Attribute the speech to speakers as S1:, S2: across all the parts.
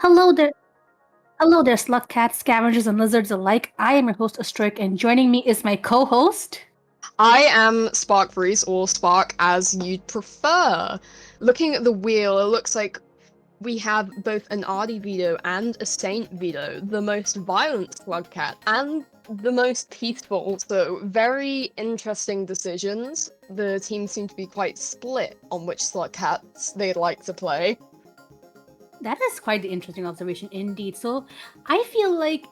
S1: Hello there, hello there, Slugcat, scavengers, and lizards alike. I am your host, Astrik, and joining me is my co-host.
S2: I am Spark Breeze, or Spark as you'd prefer. Looking at the wheel, it looks like we have both an Ardy Vito and a Saint Vito, the most violent Slugcat and the most peaceful, so very interesting decisions. The teams seem to be quite split on which Slugcats they'd like to play.
S1: That is quite the interesting observation indeed. So, I feel like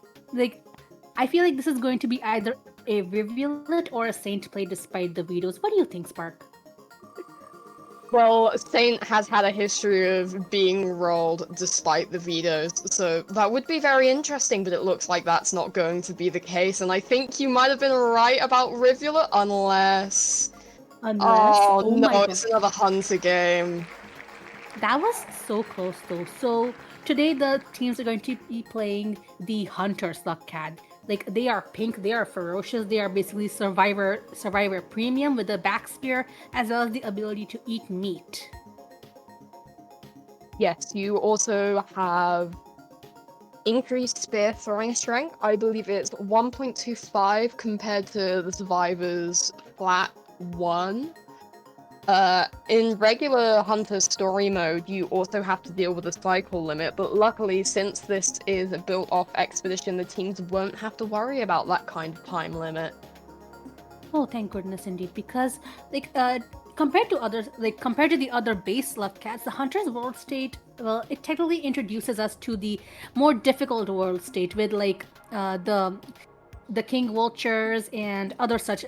S1: I feel like this is going to be either a Rivulet or a Saint play despite the vetoes. What do you think, Spark?
S2: Well, Saint has had a history of being rolled despite the vetoes, so that would be very interesting, but it looks like that's not going to be the case, and I think you might have been right about Rivulet, unless... Oh
S1: Oh
S2: no,
S1: my god,
S2: it's another Hunter game.
S1: that was so close though. So today the teams are going to be playing the Hunter Slugcat. Like they are pink, they are ferocious, they are basically survivor premium with the back spear as well as the ability to eat meat.
S2: Yes, you also have increased spear throwing strength. I believe it's 1.25 compared to the Survivor's flat 1. In regular Hunter story mode, you also have to deal with a cycle limit, but luckily, since this is a built-off expedition, the teams won't have to worry about that kind of time limit.
S1: Oh, thank goodness indeed, because compared to the other base love cats, the Hunter's world state, well, it technically introduces us to the more difficult world state with the king vultures and other such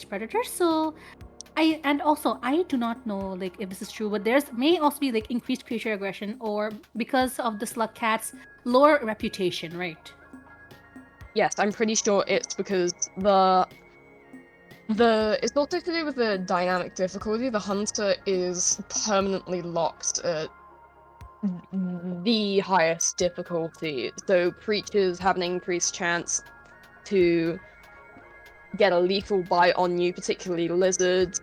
S1: predators. So I do not know like if this is true, but there's may also be like increased creature aggression or because of the slug cat's lower reputation, right?
S2: Yes, I'm pretty sure it's because it's also to do with the dynamic difficulty. The Hunter is permanently locked at the highest difficulty, so creatures have an increased chance to get a lethal bite on you, particularly lizards,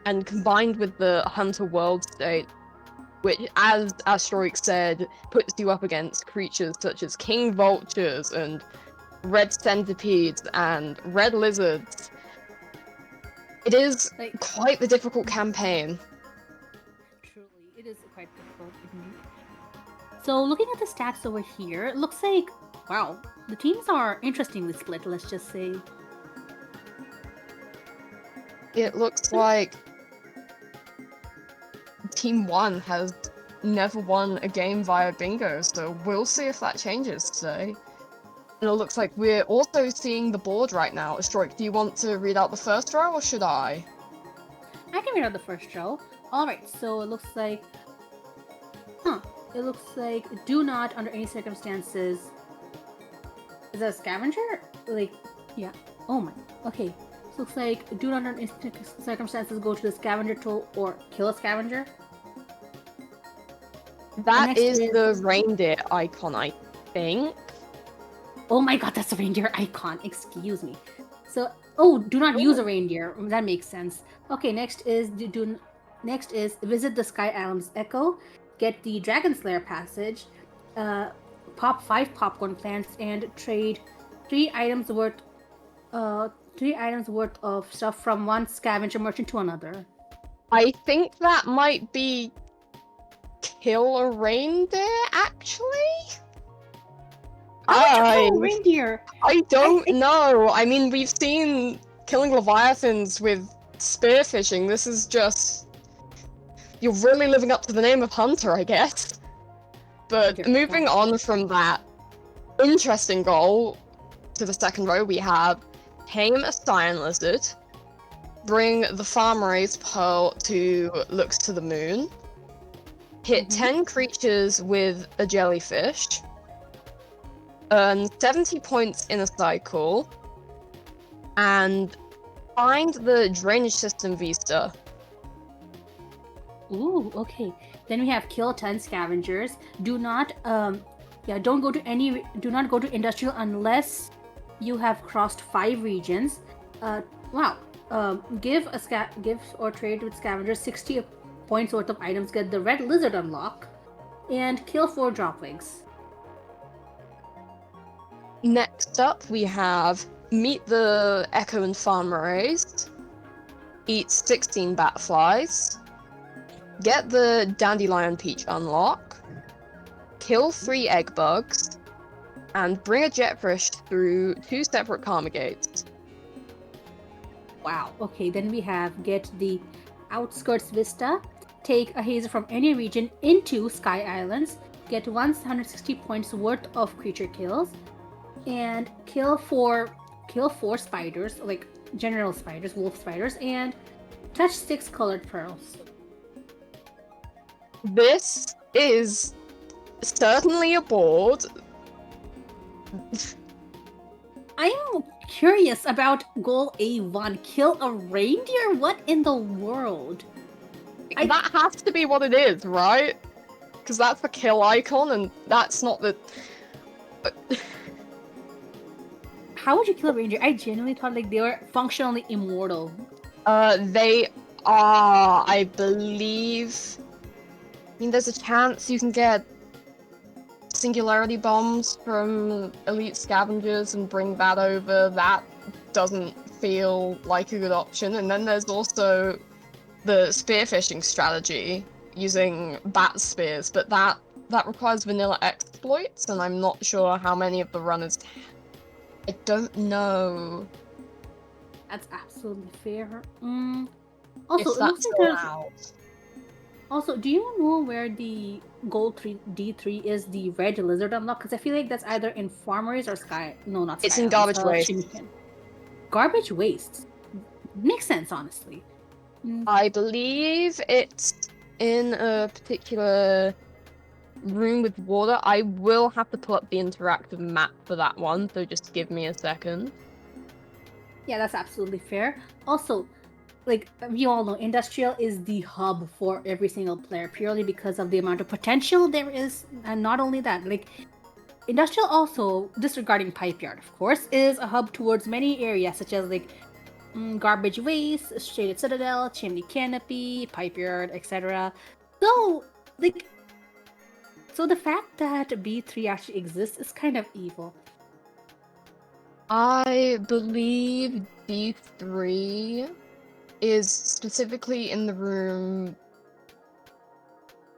S2: and combined with the Hunter world state, which, as Asteroid said, puts you up against creatures such as king vultures and red centipedes and red lizards. It is quite the difficult campaign.
S1: Truly, it is quite difficult. So looking at the stats over here, it looks like wow, the teams are interestingly split. Let's just say.
S2: It looks like Team 1 has never won a game via bingo, so we'll see if that changes today. And it looks like we're also seeing the board right now. Stroik, do you want to read out the first row, or should I?
S1: I can read out the first row. Alright, so it looks like... It looks like do not, under any circumstances... Is that a scavenger? Like, yeah. Oh my... Okay. So looks like do not, under any circumstances, go to the scavenger tool or kill a scavenger.
S2: That is the reindeer icon, I think.
S1: Oh my god, that's a reindeer icon. Excuse me. So, do not use a reindeer. That makes sense. Okay, next is visit the Sky Islands Echo, get the Dragon Slayer passage, pop 5 popcorn plants, and trade 3 items worth of stuff from one scavenger merchant to another.
S2: I think that might be kill a reindeer, actually?
S1: Reindeer?
S2: I don't know. I mean, we've seen killing leviathans with spearfishing. This is just... You're really living up to the name of Hunter, I guess. But moving on from that interesting goal to the second row, we have tame a cyan lizard, bring the farm-raised pearl to looks to the moon, hit 10 creatures with a jellyfish, earn 70 points in a cycle, and find the drainage system vista.
S1: Ooh, okay. Then we have kill 10 scavengers. Do not go to industrial unless you have crossed 5 regions. Give or trade with scavengers 60 points worth of items, get the red lizard unlock, and kill 4 dropwigs.
S2: Next up, we have meet the Echo and Farmer race, eat 16 batflies, get the Dandelion Peach unlock, kill 3 egg bugs, and bring a jetfish through 2 separate karma gates.
S1: Wow. Okay, then we have get the Outskirts Vista, take a hazer from any region into Sky Islands, get 160 points worth of creature kills, and kill four spiders, like general spiders, wolf spiders, and touch 6 colored pearls.
S2: This is certainly a board.
S1: I'm curious about goal A1. Kill a reindeer? What in the world?
S2: That has to be what it is, right? Because that's the kill icon, and that's not the...
S1: How would you kill a reindeer? I genuinely thought like they were functionally immortal.
S2: They are, I believe... I mean, there's a chance you can get singularity bombs from elite scavengers and bring that over. That doesn't feel like a good option. And then there's also the spearfishing strategy using bat spears, but that requires vanilla exploits, and I'm not sure how many of the runners. I don't know.
S1: That's absolutely fair. Also,
S2: If
S1: it looks
S2: that's
S1: like there's.
S2: allowed.
S1: Also, do you know where the gold D3 is, the red lizard unlock? Because I feel like that's either in Farmers or Sky. No, not Sky.
S2: It's in
S1: Islands,
S2: Garbage Waste.
S1: Shimiken. Garbage Waste. Makes sense, honestly.
S2: I believe it's in a particular room with water. I will have to pull up the interactive map for that one, so just give me a second.
S1: Yeah, that's absolutely fair. Also, like we all know, Industrial is the hub for every single player purely because of the amount of potential there is, and not only that, like Industrial also, disregarding Pipe Yard, of course, is a hub towards many areas such as like Garbage Waste, Shaded Citadel, Chimney Canopy, Pipe Yard, etc. So, like, so the fact that B3 actually exists is kind of evil.
S2: I believe D3 is specifically in the room.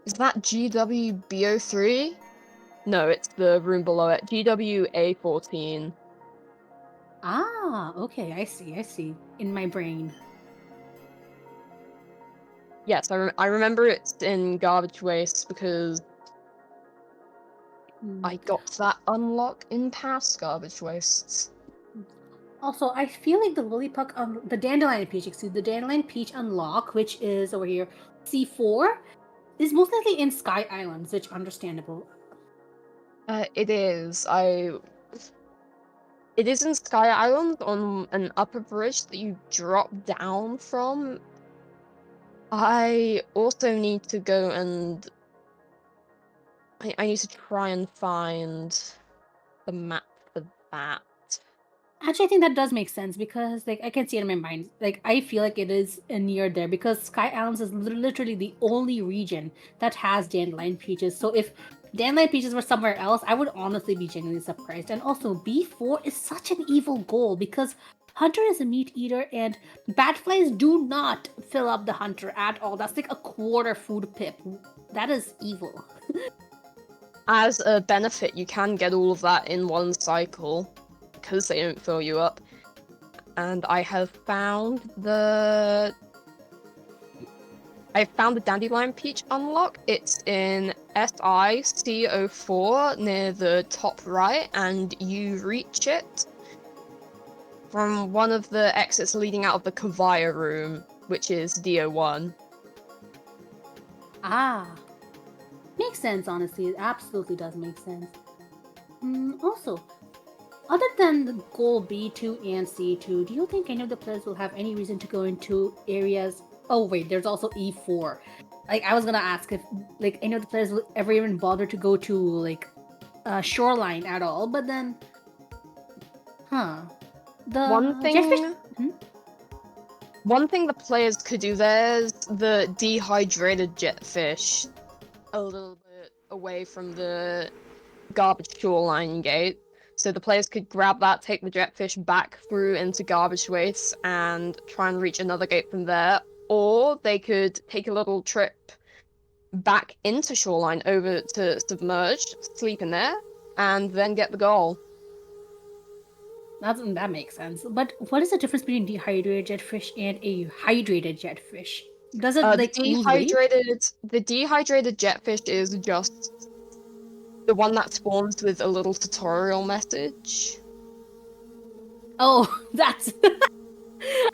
S2: Is that GWBO3? No, it's the room below it. GWA14.
S1: Ah, okay, I see. In my brain.
S2: Yes, I remember it's in Garbage Waste because I got that unlock in past Garbage Wastes.
S1: Also, I feel like the Lillipuck, the Dandelion Peach, the Dandelion Peach unlock, which is over here, C4, is most likely in Sky Islands, which understandable.
S2: It is. It is in Sky Island on an upper bridge that you drop down from. I also need to go and... I need to try and find the map for that.
S1: Actually, I think that does make sense because, like, I can see it in my mind. Like, I feel like it is near there because Sky Islands is literally the only region that has dandelion peaches. So if dandelion peaches were somewhere else, I would honestly be genuinely surprised. And also, B4 is such an evil goal because Hunter is a meat eater and batflies do not fill up the Hunter at all. That's like a quarter food pip. That is evil.
S2: As a benefit, you can get all of that in one cycle, because they don't fill you up. And I have found the Dandelion Peach unlock. It's in SIC04 near the top right, and you reach it from one of the exits leading out of the Kavaya room, which is DO1.
S1: Ah. Makes sense, honestly. It absolutely does make sense. Also, other than the goal B2 and C2, do you think any of the players will have any reason to go into areas... Oh wait, there's also E4. Like, I was gonna ask if like any of the players will ever even bother to go to like Shoreline at all, but then... The
S2: One thing...
S1: Jetfish...
S2: One thing the players could do, there's the dehydrated jetfish a little bit away from the garbage shoreline gate. So the players could grab that, take the jetfish back through into garbage waste, and try and reach another gate from there. Or they could take a little trip back into shoreline over to submerged, sleep in there, and then get the goal.
S1: That makes sense. But what is the difference between dehydrated jetfish and a hydrated jetfish? Does it lose weight?
S2: The dehydrated jetfish is just the one that spawns with a little tutorial message.
S1: Oh, that's
S2: This
S1: okay.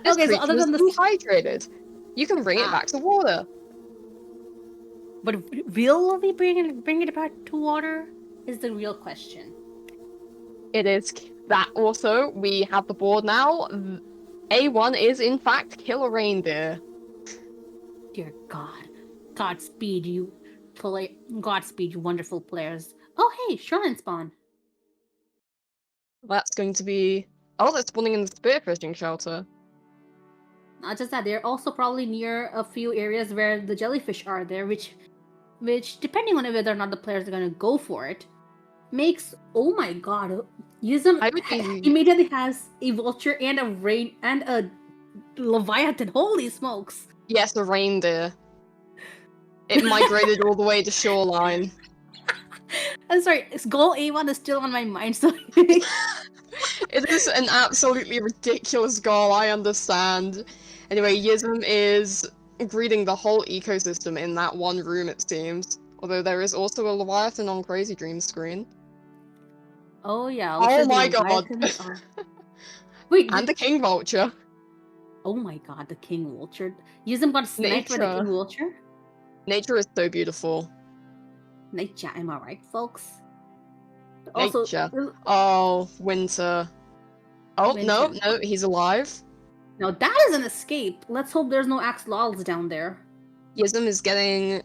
S1: So
S2: creature
S1: other
S2: is
S1: than this,
S2: dehydrated. You can bring it back to water.
S1: but will we bring it back to water? Is the real question.
S2: It is that also. We have the board now. A1 is in fact kill a reindeer.
S1: Dear God, Godspeed, you Godspeed, you wonderful players. Oh hey, shoreline spawn.
S2: That's going to be. Oh, they're spawning in the spearfishing shelter.
S1: Not just that, they're also probably near a few areas where the jellyfish are there, which depending on whether or not the players are gonna go for it, makes oh my God, Yuzum immediately has a vulture and a leviathan. Holy smokes!
S2: Yes, a reindeer. It migrated all the way to shoreline.
S1: I'm sorry, goal A1 is still on my mind, so
S2: It is an absolutely ridiculous goal, I understand. Anyway, Yism is greeting the whole ecosystem in that one room, it seems. Although there is also a Leviathan on Crazy Dream screen.
S1: Oh yeah.
S2: Oh my god!
S1: Wait,
S2: and the King Vulture.
S1: Oh my god, the King Vulture. Yism got sniped by the King Vulture?
S2: Nature is so beautiful.
S1: Nature, am I right, folks?
S2: Also, Nature. Oh, winter. Oh, winter. No, he's alive.
S1: Now that is an escape. Let's hope there's no axolotls down there.
S2: Yism is getting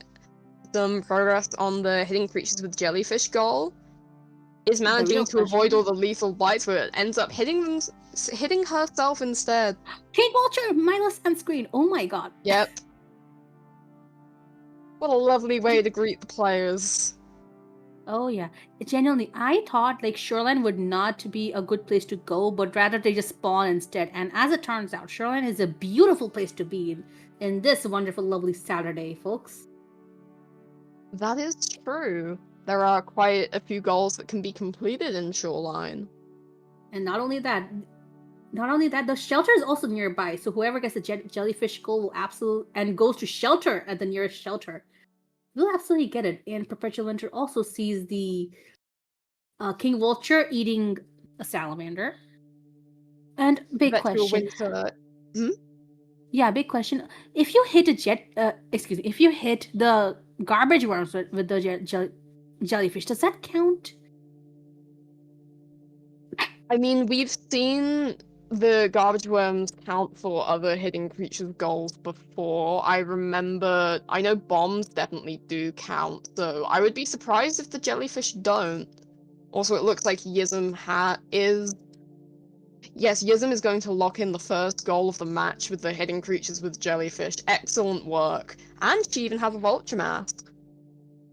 S2: some progress on the hitting creatures with jellyfish goal. Is managing to avoid all the lethal bites, but it ends up hitting herself instead.
S1: King Vulture, mindless sunscreen. Oh my god.
S2: Yep. What a lovely way to greet the players.
S1: Oh yeah. Genuinely, I thought like Shoreline would not be a good place to go, but rather they just spawn instead. And as it turns out, Shoreline is a beautiful place to be in this wonderful, lovely Saturday, folks.
S2: That is true. There are quite a few goals that can be completed in Shoreline.
S1: And not only that, the shelter is also nearby. So whoever gets the jellyfish goal will and goes to shelter at the nearest shelter, will absolutely get it. And Perpetual Winter also sees the King Vulture eating a salamander. And big question. Yeah, big question. If you hit if you hit the garbage worms with the jellyfish, does that count?
S2: I mean, we've seen the garbage worms count for other hidden creatures goals before. I know bombs definitely do count, so I would be surprised if the jellyfish don't. Also, it looks like Yism Yism is going to lock in the first goal of the match with the hidden creatures with jellyfish. Excellent work. And she even has a vulture mask.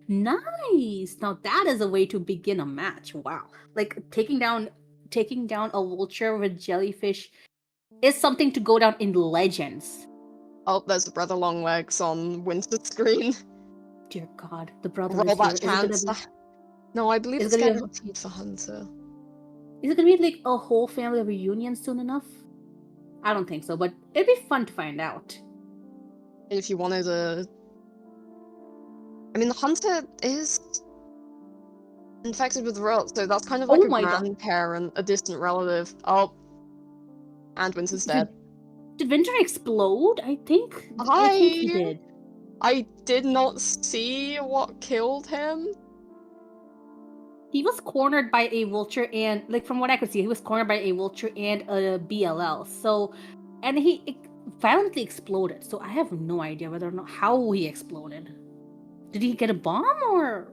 S1: Nice! Now that is a way to begin a match. Wow. Like taking down a vulture with jellyfish is something to go down in legends.
S2: Oh, there's the Brother Longlegs on Winter's screen.
S1: Dear God, the brother
S2: Roll that chance. No, I believe it's guaranteed for Hunter.
S1: Is it gonna be like a whole family reunion soon enough? I don't think so, but it'd be fun to find out.
S2: If you wanted to... I mean, the Hunter is infected with rot, so that's kind of like a grandparent, a distant relative. Oh. And Winter's dead.
S1: Did Winter explode? I think he did.
S2: I did not see what killed him.
S1: He was cornered by a vulture and, like, from what I could see, he was cornered by a vulture and a BLL. So, and he violently exploded. So I have no idea whether or not how he exploded. Did he get a bomb or?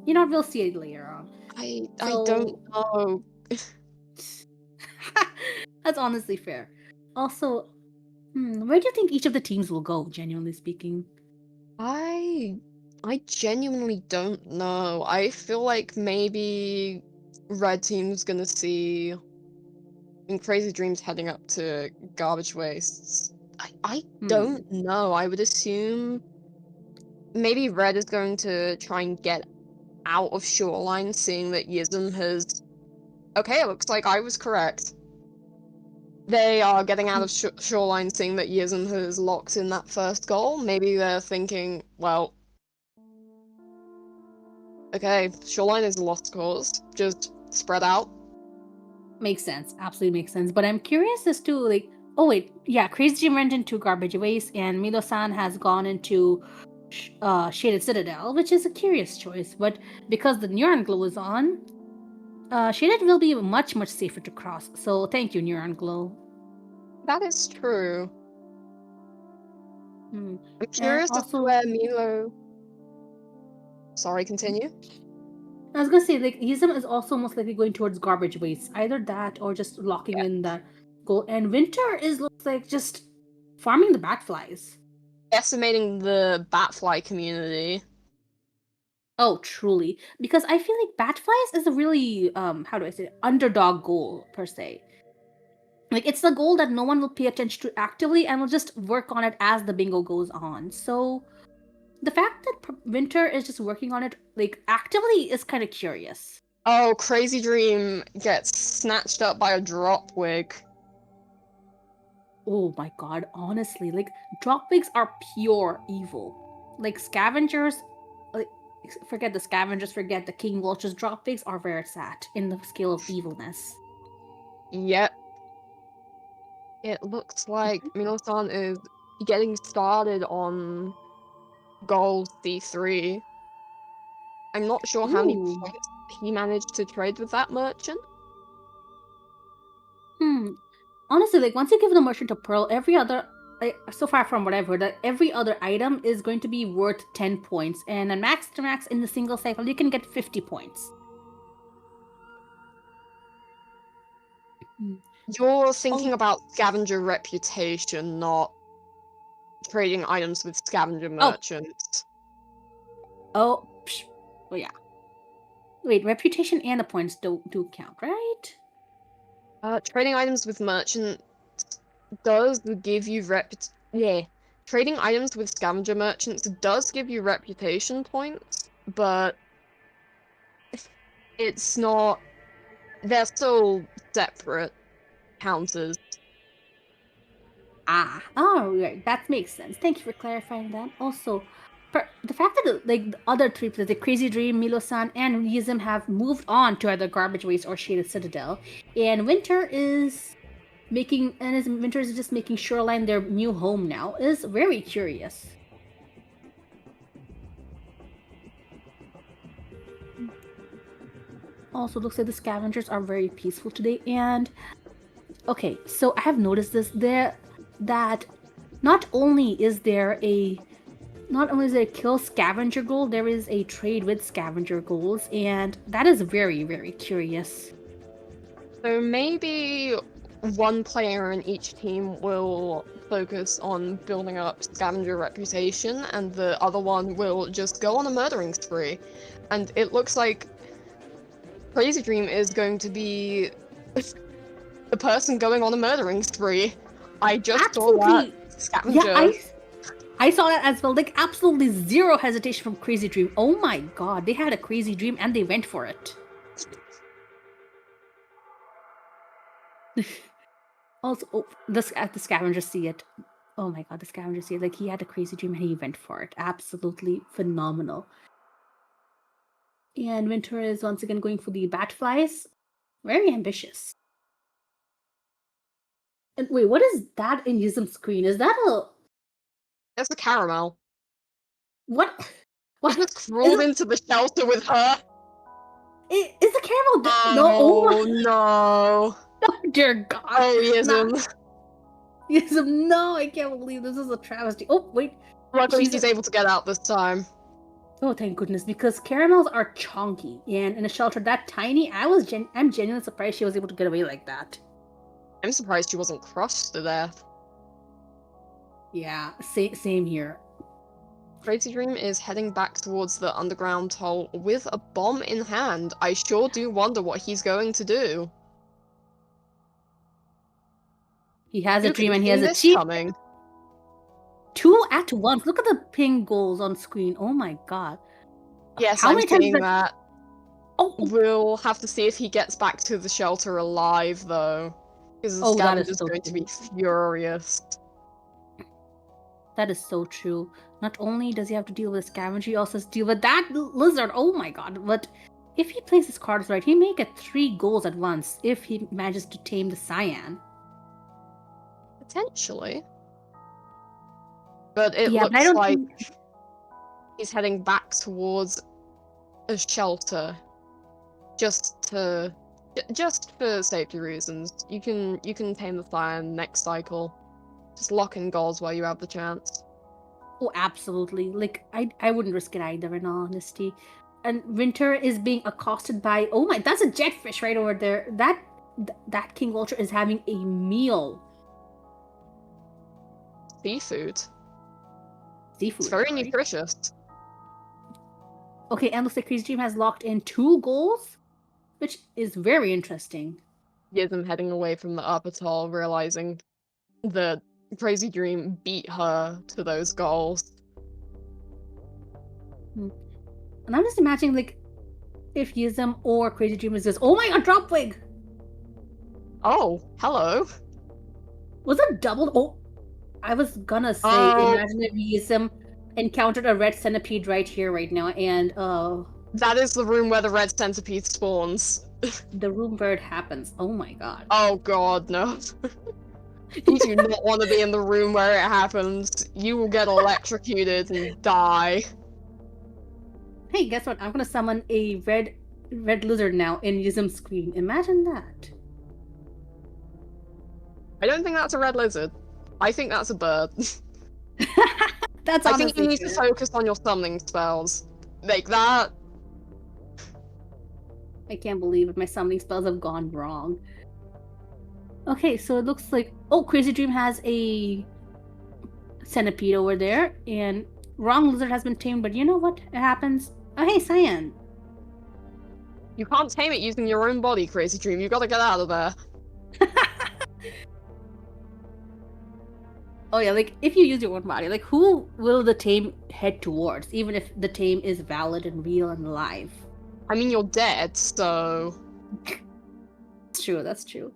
S1: You know, we'll see it later on.
S2: I don't know.
S1: That's honestly fair. Also, where do you think each of the teams will go, genuinely speaking?
S2: I genuinely don't know. I feel like maybe red team's gonna see in Crazy Dreams heading up to garbage wastes. I don't know. I would assume maybe red is going to try and get out of shoreline, seeing that Yism has. Okay, it looks like I was correct. They are getting out of shoreline, seeing that Yism has locked in that first goal. Maybe they're thinking, well, okay, shoreline is a lost cause. Just spread out.
S1: Makes sense. Absolutely makes sense. But I'm curious as to like, oh wait, yeah, Crazy Jim went into garbage waste, and Milo-san has gone into Shaded Citadel, which is a curious choice. But because the Neuron Glow is on, Shaded will be much safer to cross. So thank you, Neuron Glow.
S2: That is true.
S1: Hmm.
S2: I'm curious as to
S1: also,
S2: where Milo. Sorry, continue.
S1: I was gonna say, like, Yizum is also most likely going towards garbage waste. Either that or just locking in that goal. And Winter looks like just farming the batflies.
S2: Decimating the batfly community.
S1: Oh, truly. Because I feel like batflies is a really, how do I say it, underdog goal, per se. Like, it's the goal that no one will pay attention to actively and will just work on it as the bingo goes on. So, the fact that Winter is just working on it, like, actively is kind of curious.
S2: Oh, Crazy Dream gets snatched up by a drop wig.
S1: Oh my god, honestly, like, dropwigs are pure evil. Like, scavengers, like, forget the scavengers, forget the king vultures, dropwigs are where it's at in the scale of evilness.
S2: Yep. It looks like Mino-san is getting started on goal C3. I'm not sure how many
S1: Ooh.
S2: points he managed to trade with that merchant.
S1: Honestly, like, once you give the merchant a pearl, every other, like, so far from what I've heard, that every other item is going to be worth 10 points, and a max to max in the single cycle, you can get 50 points.
S2: You're thinking
S1: Oh,
S2: about scavenger reputation, not trading items with scavenger
S1: oh,
S2: merchants.
S1: oh, psh. Oh yeah. Wait, reputation and the points do count, right?
S2: Trading items with merchants does give you trading items with scavenger merchants does give you reputation points, but it's not. They're still separate counters.
S1: Oh, right. That makes sense. Thank you for clarifying that. Also, the fact that like the other three players, the Crazy Dream, Milo-san, and Yizim have moved on to either Garbage Waste or Shaded Citadel, and Winter is just making Shoreline their new home now, is very curious. Also, looks like the scavengers are very peaceful today, and okay, so I have noticed that not only is there a kill scavenger goal, there is a trade with scavenger goals, and that is very, very curious.
S2: So maybe one player in each team will focus on building up scavenger reputation, and the other one will just go on a murdering spree. And it looks like Crazy Dream is going to be the person going on a murdering spree. I just
S1: Absolutely.
S2: saw that scavenger.
S1: Yeah, I saw that as well. Like, absolutely zero hesitation from Crazy Dream. Oh my god, they had a crazy dream and they went for it. Also, the scavengers see it. Oh my god, the scavengers see it. Like, he had a crazy dream and he went for it. Absolutely phenomenal. And Winter is once again going for the Batflies. Very ambitious. And wait, what is that in Yizum's screen? Is that a
S2: That's a caramel.
S1: what?
S2: He
S1: What
S2: just crawled into the shelter with her.
S1: Is the caramel? No,
S2: Oh no!
S1: oh dear God!
S2: Oh,
S1: Not
S2: Yism.
S1: Yizum. No, I can't believe this is a travesty. Oh wait,
S2: Luckily, she's able to get out this time.
S1: oh thank goodness, because caramels are chunky, and in a shelter that tiny, I'm genuinely surprised she was able to get away like that.
S2: I'm surprised she wasn't crushed to death.
S1: Yeah, same here.
S2: Crazy Dream is heading back towards the underground hole with a bomb in hand. I sure do wonder what he's going to do.
S1: He has a
S2: Who
S1: dream
S2: could
S1: and he
S2: have
S1: has
S2: seen
S1: a
S2: this
S1: cheat.
S2: coming?
S1: 2 at once. Look at the ping goals on screen. Oh my god.
S2: Yes,
S1: How
S2: I'm
S1: many times
S2: seeing that.
S1: Oh,
S2: We'll have to see if he gets back to the shelter alive, though. Because the
S1: that is
S2: scavenger's
S1: so
S2: going to be
S1: true.
S2: furious.
S1: That is so true. Not only does he have to deal with scavenger, he also has to deal with that lizard. Oh my god. But if he plays his cards right, he may get 3 goals at once if he manages to tame the cyan.
S2: Potentially. But it
S1: Yeah, but I
S2: looks
S1: don't
S2: like
S1: think...
S2: he's heading back towards a shelter. Just for safety reasons. You can tame the cyan next cycle. Just lock in goals while you have the chance.
S1: Oh, absolutely. Like, I wouldn't risk it either, in all honesty. And Winter is being accosted by... Oh my, that's a jetfish right over there. That King Vulture is having a meal.
S2: Seafood.
S1: Seafood,
S2: It's very
S1: sorry.
S2: nutritious.
S1: Okay, and looks like Crazy Dream has locked in 2 goals, which is very interesting.
S2: Yism heading away from the upper tall, realizing that Crazy Dream beat her to those goals.
S1: And I'm just imagining, like, if Yism or Crazy Dream is just... Oh my god, drop wig!
S2: Oh, hello.
S1: Was it doubled? Oh, I was gonna say, imagine if Yism encountered a red centipede right here, right now, and
S2: that is the room where the red centipede spawns.
S1: the room where it happens. Oh my god.
S2: Oh god, no. You do not want to be in the room where it happens. You will get electrocuted and die.
S1: Hey, guess what? I'm gonna summon a red lizard now in Yism's screen. Imagine that.
S2: I don't think that's a red lizard. I think that's a bird.
S1: That's
S2: I think you
S1: honestly
S2: need to focus on your summoning spells. Like that.
S1: I can't believe it. My summoning spells have gone wrong. Okay, so it looks like... Oh, Crazy Dream has a centipede over there, and wrong lizard has been tamed, but you know what? It happens. Oh, hey, Cyan.
S2: You can't tame it using your own body, Crazy Dream. You gotta get out of there.
S1: Oh yeah, like, if you use your own body, like, who will the tame head towards, even if the tame is valid and real and alive?
S2: I mean, you're dead, so...
S1: That's true, that's true.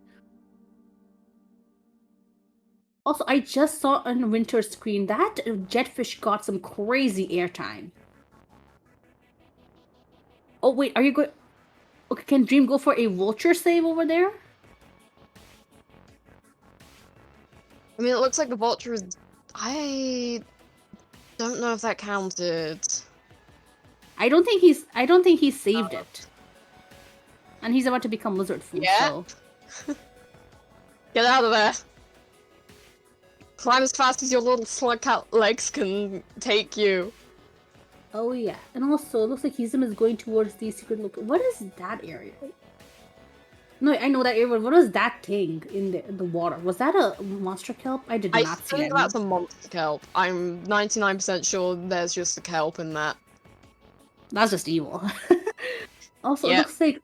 S1: Also, I just saw on Winter's screen that jetfish got some crazy airtime. Oh wait, are you going... Okay, can Dream go for a vulture save over there?
S2: I mean, it looks like the vulture is... I don't know if that counted.
S1: I don't think he saved it. And he's about to become lizard food,
S2: Yeah.
S1: so...
S2: Get out of there. Climb as fast as your little Slugcat legs can take you.
S1: Oh yeah, and also it looks like Hizim is going towards the secret look. What is that area? No, I know that area. What was that thing in the water? Was that a monster kelp? I did not see
S2: I think
S1: any.
S2: that's a monster kelp. I'm 99% sure there's just a kelp in that.
S1: That's just evil. Also,
S2: Yeah.
S1: it looks like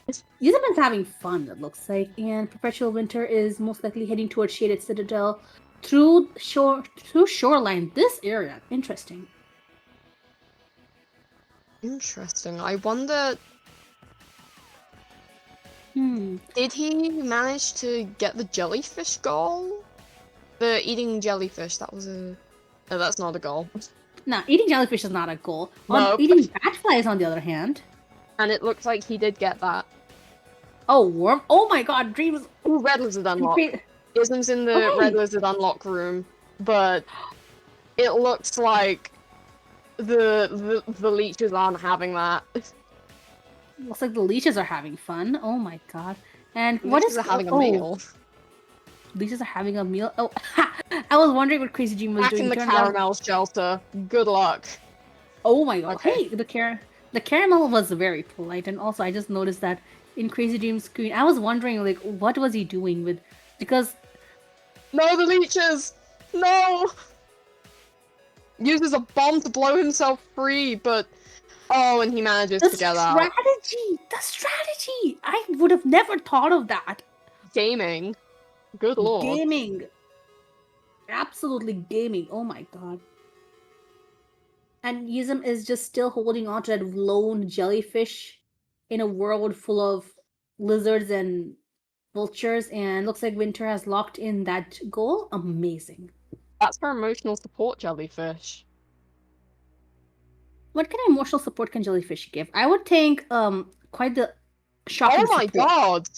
S1: Hizim is having fun, it looks like, and Perpetual Winter is most likely heading towards Shaded Citadel through shoreline. This area, interesting.
S2: Interesting. I wonder...
S1: Hmm.
S2: Did he manage to get the jellyfish goal? The eating jellyfish, that was a... No, that's not a goal.
S1: Nah, eating jellyfish is not a goal.
S2: No.
S1: Eating batflies, on the other hand.
S2: And it looks like he did get that.
S1: Oh, worm! Oh my god, Dreams!
S2: Ooh, red lizard unlock. Ism's in the red lizard unlock room, but it looks like the leeches aren't having that.
S1: Looks like the leeches are having fun. Oh my god. And
S2: What is having a meal?
S1: Leeches are having a meal? Oh, I was wondering what Crazy Dream was
S2: Back
S1: doing.
S2: in the
S1: Turned out-
S2: caramel shelter. Good luck.
S1: Oh my god.
S2: Okay.
S1: Hey, the caramel was very polite, and also I just noticed that in Crazy Dream's screen, I was wondering, like, what was he doing with... Because...
S2: No, the leeches! No! uses a bomb to blow himself free, but oh, and he manages to get out.
S1: The strategy! I would have never thought of that.
S2: Gaming. Good lord.
S1: Gaming. Absolutely gaming. Oh my god. And Yizum is just still holding on to that lone jellyfish in a world full of lizards and vultures, and looks like Winter has locked in that goal. Amazing.
S2: That's for emotional support jellyfish.
S1: What kind of emotional support can jellyfish give? I would think quite the shocking
S2: Oh my
S1: support.
S2: god!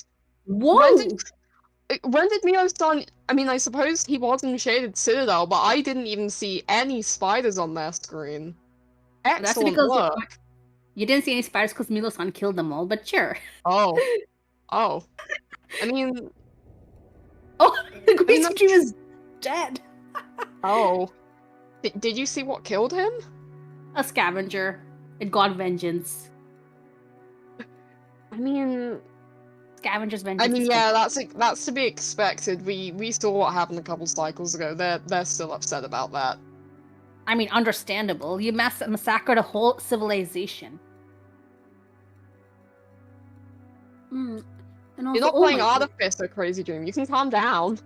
S1: Whoa!
S2: When did Mio-san... I mean, I suppose he was in Shaded Citadel, but I didn't even see any spiders on their screen. Excellent work.
S1: You didn't see any spiders because Milo-san killed them all, but sure.
S2: Oh. Oh. I mean...
S1: Oh, the Greasy Tree is dead!
S2: Oh. Did you see what killed him?
S1: A scavenger. It got vengeance.
S2: I mean...
S1: Scavenger's vengeance.
S2: I mean, yeah, that's to be expected. We saw what happened a couple cycles ago. They're still upset about that.
S1: I mean, understandable. You massacred a whole civilization. And also,
S2: You're not playing Artificer, Crazy Dream. You can calm down.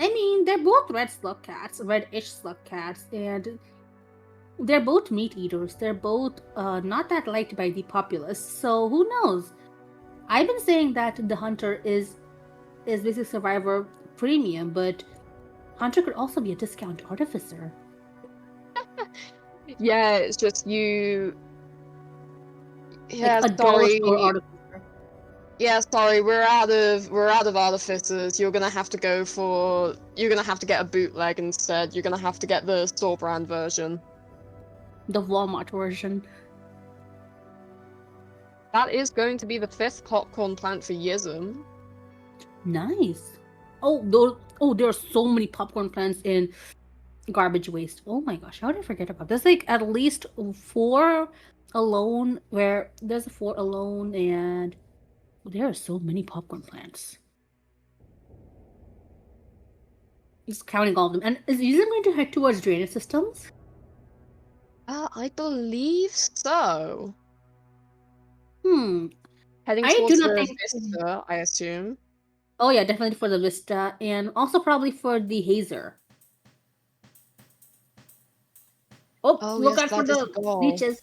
S1: I mean, they're both red Slugcats, red-ish Slugcats, and they're both meat eaters. They're both not that liked by the populace, so who knows? I've been saying that the Hunter is basically Survivor Premium, but Hunter could also be a discount Artificer.
S2: Yeah, it's just you... Yeah,
S1: like a
S2: sorry.
S1: Artificer.
S2: Yeah, sorry, we're out of Artificers. You're gonna have to go for... You're gonna have to get a bootleg instead. You're gonna have to get the store brand version.
S1: The Walmart version.
S2: That is going to be the 5th popcorn plant for Yizum.
S1: Nice. Oh, there are so many popcorn plants in garbage waste. Oh my gosh, how did I forget about this? Like at least 4 alone, where there's a 4 alone, and there are so many popcorn plants. Just counting all of them. And is Yizum going to head towards drainage systems?
S2: I believe so. Heading
S1: I
S2: towards
S1: do not
S2: the
S1: think...
S2: Vista, I assume.
S1: Oh yeah, definitely for the Vista, and also probably for the Hazer. Oh, look out for the leeches.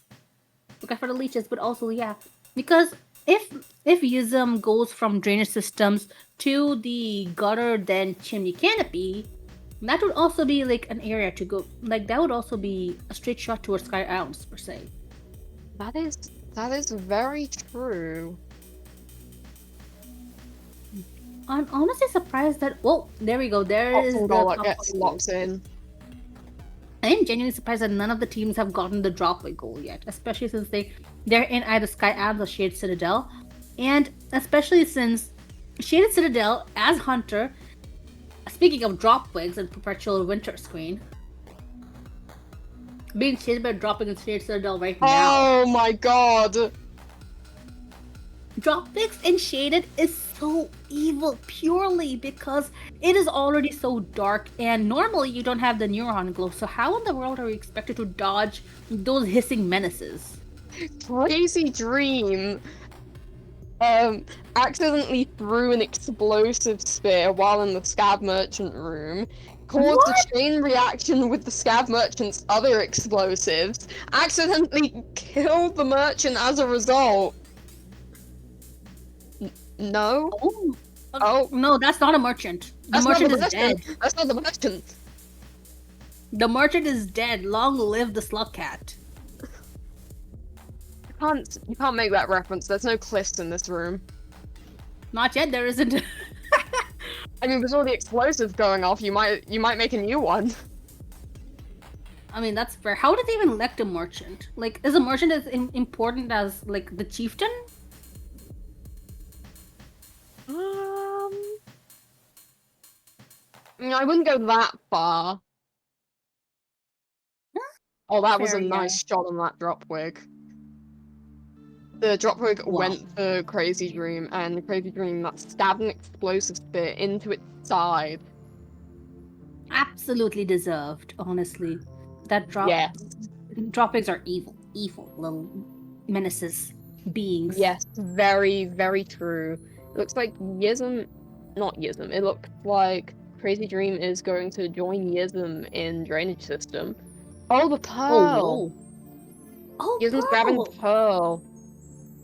S1: Look out for the leeches, but also, yeah. Because if Yizum goes from drainage systems to the gutter, then chimney canopy, that would also be like an area to go. Like that would also be a straight shot towards Sky Islands, per se.
S2: That is very true.
S1: I'm honestly surprised that... Oh, there we go. There is the
S2: goal that gets locked in.
S1: I am genuinely surprised that none of the teams have gotten the dropaway goal yet, especially since they're in either Sky Islands or Shaded Citadel, and especially since Shaded Citadel as Hunter. Speaking of dropwigs and perpetual winter screen, being chased by dropping in Shaded Citadel right now.
S2: Oh my god!
S1: Dropwigs in Shaded is so evil purely because it is already so dark, and normally you don't have the neuron glow, so how in the world are we expected to dodge those hissing menaces?
S2: Crazy Dream accidentally threw an explosive spear while in the Scab Merchant room, caused a chain reaction with the Scab Merchant's other explosives, accidentally killed the merchant as a result. No?
S1: Oh no, that's not a merchant. The merchant is dead.
S2: That's not the merchant.
S1: The merchant is dead. Long live the Slugcat.
S2: You can't make that reference. There's no cliffs in this room.
S1: Not yet. There isn't.
S2: I mean, with all the explosives going off, you might make a new one.
S1: I mean, that's fair. How did they even elect a merchant? Like, is a merchant as important as like the chieftain?
S2: I wouldn't go that far. Oh, that was a nice shot on that dropwig. The dropwig went for Crazy Dream, and Crazy Dream that stabbed an explosive spear into its side.
S1: Absolutely deserved, honestly. That
S2: Yeah.
S1: drop pigs are evil little menaces, beings.
S2: Yes, very, very true. It looks like not Yism, it looks like Crazy Dream is going to join Yism in Drainage System. Oh, the
S1: Oh
S2: Pearl!
S1: whoa. Oh,
S2: Yism's grabbing
S1: pearl.
S2: Pearl.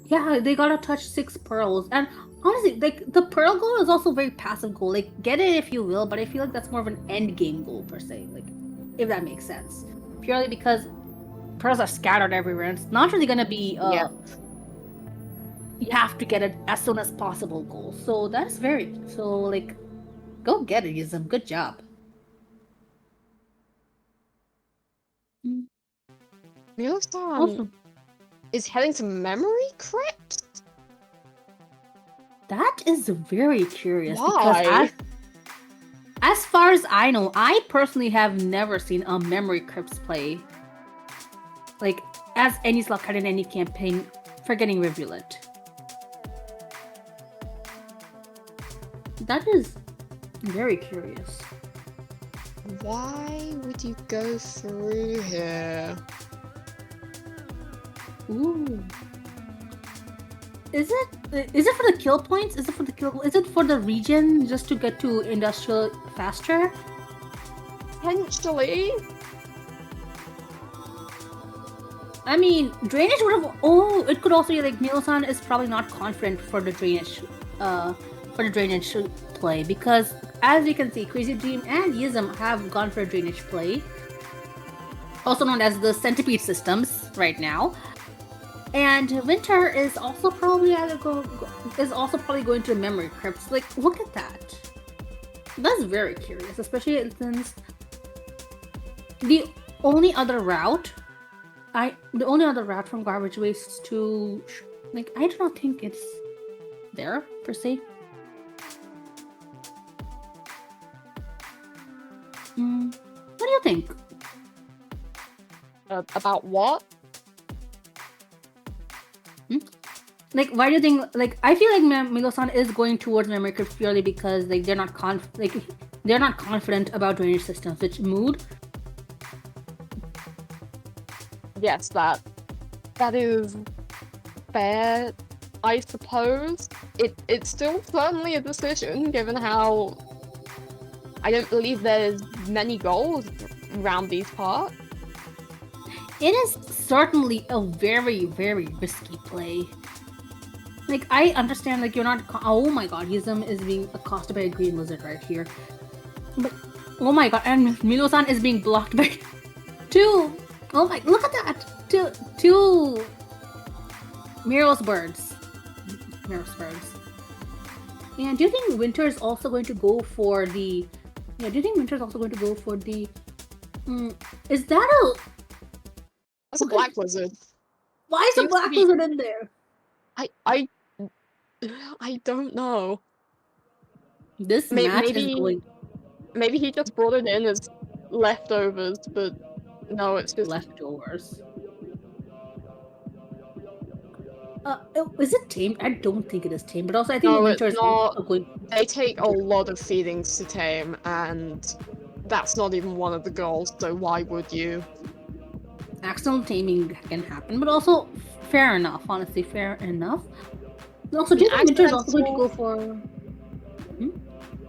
S1: Yeah, they gotta touch 6 pearls. And honestly, like the pearl goal is also very passive goal. Like get it if you will, but I feel like that's more of an end game goal per se. Like, if that makes sense. Purely because pearls are scattered everywhere. And it's not really gonna be
S2: Yeah.
S1: you have to get it as soon as possible goal. So that's very like go get it, Yizum. Good job.
S2: Milosan
S1: Also,
S2: is heading to Memory Crypt?
S1: that is very curious
S2: Why?
S1: because as far as I know, I personally have never seen a Memory Crypts play like as any Slugcat in any campaign, forgetting Rivulet. That is very curious.
S2: Why would you go through here?
S1: Ooh. Is it for the kill points? Is it for the region just to get to industrial faster?
S2: Potentially.
S1: I mean, drainage would have. Oh, it could also be like Milosan is probably not confident for the drainage play because, as you can see, Crazy Dream and Yism have gone for a drainage play, also known as the centipede systems right now. And Winter is also probably going to Memory Crypts. Like, look at that. That's very curious, especially since the only other route from Garbage Waste to like I do not think it's there per se. What do you think?
S2: About what?
S1: Like, why do you think? Like, I feel like Milosan is going towards Memory Crypt purely because like they're not confident about drainage systems. Which mood?
S2: Yes, that is fair, I suppose. It's still certainly a decision, given how I don't believe there's many goals around these parts.
S1: It is certainly a very, very risky play. Like, I understand, like, you're not. Oh my god, Yizum is being accosted by a green lizard right here. But, oh my god, and Milosan is being blocked by two. Oh my, look at that! Two Miros birds. And do you think Winter is also going to go for the. Yeah, do you think Winter's also going to go for the. Is that a.
S2: That's a black lizard.
S1: Why is a black lizard in there?
S2: I don't know.
S1: This match is going.
S2: Maybe he just brought it in as leftovers, but no, it's just
S1: leftovers. Is it tamed? I don't think it is tamed, but also I think Winter's
S2: not. They take a lot of feedings to tame, and that's not even one of the goals, so why would you?
S1: Accidental taming can happen, but also fair enough, honestly, fair enough. Also, do you think Winter's also going to go for...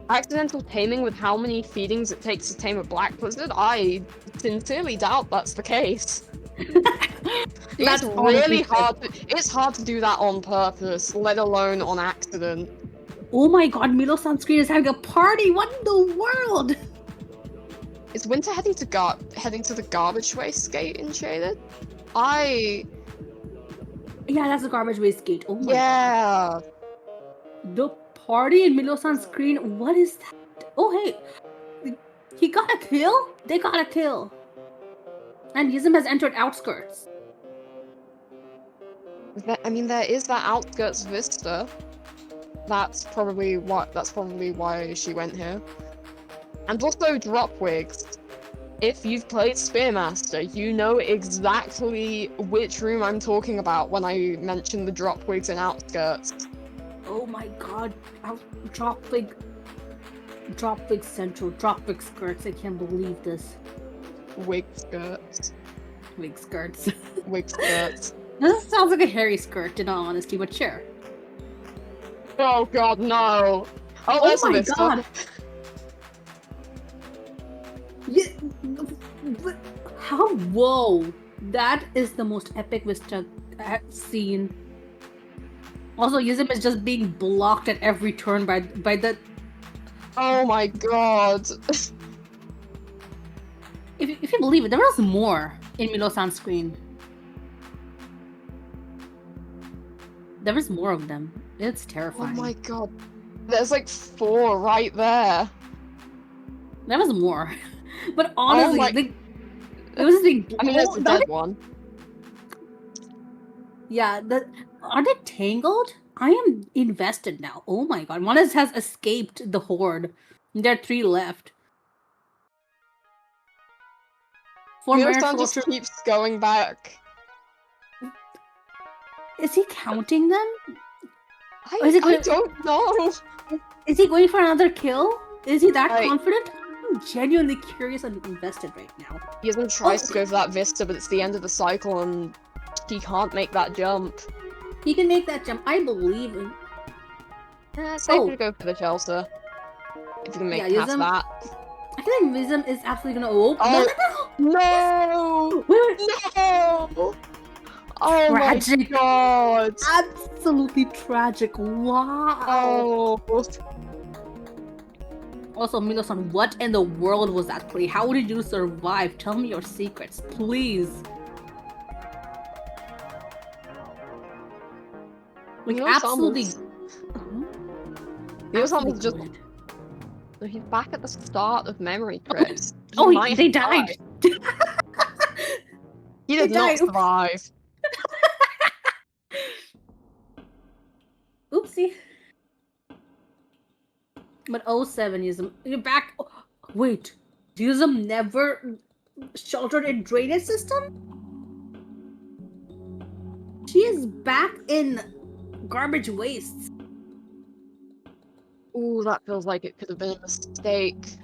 S2: Accidental taming with how many feedings it takes to tame a black lizard? I sincerely doubt that's the case. It's really hard. It's hard to do that on purpose, let alone on accident.
S1: Oh my god, Milo-san's screen is having a party! What in the world?
S2: Is Winter heading to the garbage waste gate in Shaded?
S1: Yeah, that's the garbage waste gate. Oh my
S2: god.
S1: The party in Milo-san's screen? What is that? Oh hey! He got a kill? They got a kill. And Yizum has entered Outskirts.
S2: There is that Outskirts Vista. That's probably why she went here. And also Dropwigs. If you've played Spearmaster, you know exactly which room I'm talking about when I mention the Dropwigs and Outskirts.
S1: Oh my god, Dropwig. Drop wig central. Drop wig skirts. I can't believe this.
S2: Wig skirts.
S1: Wig skirts.
S2: Wig skirts.
S1: This sounds like a hairy skirt, in all honesty, but sure.
S2: Oh god, no! Oh,
S1: Oh
S2: there's
S1: my
S2: Vista.
S1: god! Yeah, but how? Whoa! That is the most epic Vista I've seen. Also, Yuzim is just being blocked at every turn by the.
S2: Oh my god.
S1: If you believe it, there was more in Milo-san's screen. There was more of them. It's
S2: Oh
S1: terrifying.
S2: my god. There's like 4 right there.
S1: There was more. But honestly,
S2: my-
S1: it was being.
S2: I mean, there's the dead one.
S1: Yeah, are they tangled? I am invested now. Oh my god. One has escaped the horde. There are 3 left. 4
S2: Milo-san
S1: marriage
S2: just keeps going back.
S1: Is he counting them?
S2: I,
S1: Is it
S2: I
S1: going-
S2: don't know.
S1: Is he going for another kill? Is he that
S2: Right.
S1: confident? I'm genuinely curious and invested right now.
S2: Yuzim tries to go for that Vista, but it's the end of the cycle and he can't make that jump.
S1: He can make that jump. I believe in.
S2: Safe to go for the shelter. If you can make
S1: Yeah,
S2: past
S1: Yuzim-
S2: that.
S1: I feel like Wisdom is absolutely gonna. Oh,
S2: Oh.
S1: no!
S2: No!
S1: Wait, wait.
S2: No! Oh
S1: Tragic.
S2: my god!
S1: Absolutely tragic. Wow.
S2: Oh.
S1: Also, Milo-san, what in the world was that play? How did you survive? Tell me your secrets, please. Like, absolutely.
S2: Milo-san was just.
S1: Absolutely.
S2: He's back at the start of Memory Crypt.
S1: Oh,
S2: might
S1: they
S2: have
S1: died.
S2: He did
S1: They
S2: not
S1: died.
S2: survive.
S1: Oopsie. But 07 Yuzum, you're back. Oh, wait, Yuzum never sheltered a drainage system? She is back in garbage wastes.
S2: Ooh, that feels like it could have been a mistake.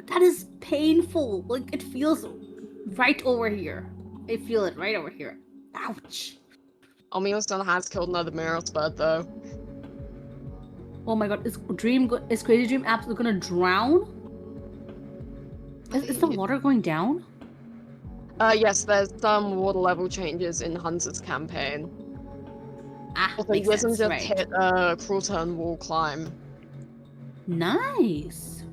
S1: That is painful. Like, it feels right over here. I feel it right over here. Ouch.
S2: Milo-san has killed another mirror spud though.
S1: Oh my god, is Crazy Dream absolutely gonna drown? Is the water going down?
S2: Yes, there's some water level changes in Hunter's campaign.
S1: Ah,
S2: Also,
S1: makes
S2: Wisdom
S1: sense,
S2: just
S1: right.
S2: hit a cruel turn wall climb.
S1: Nice.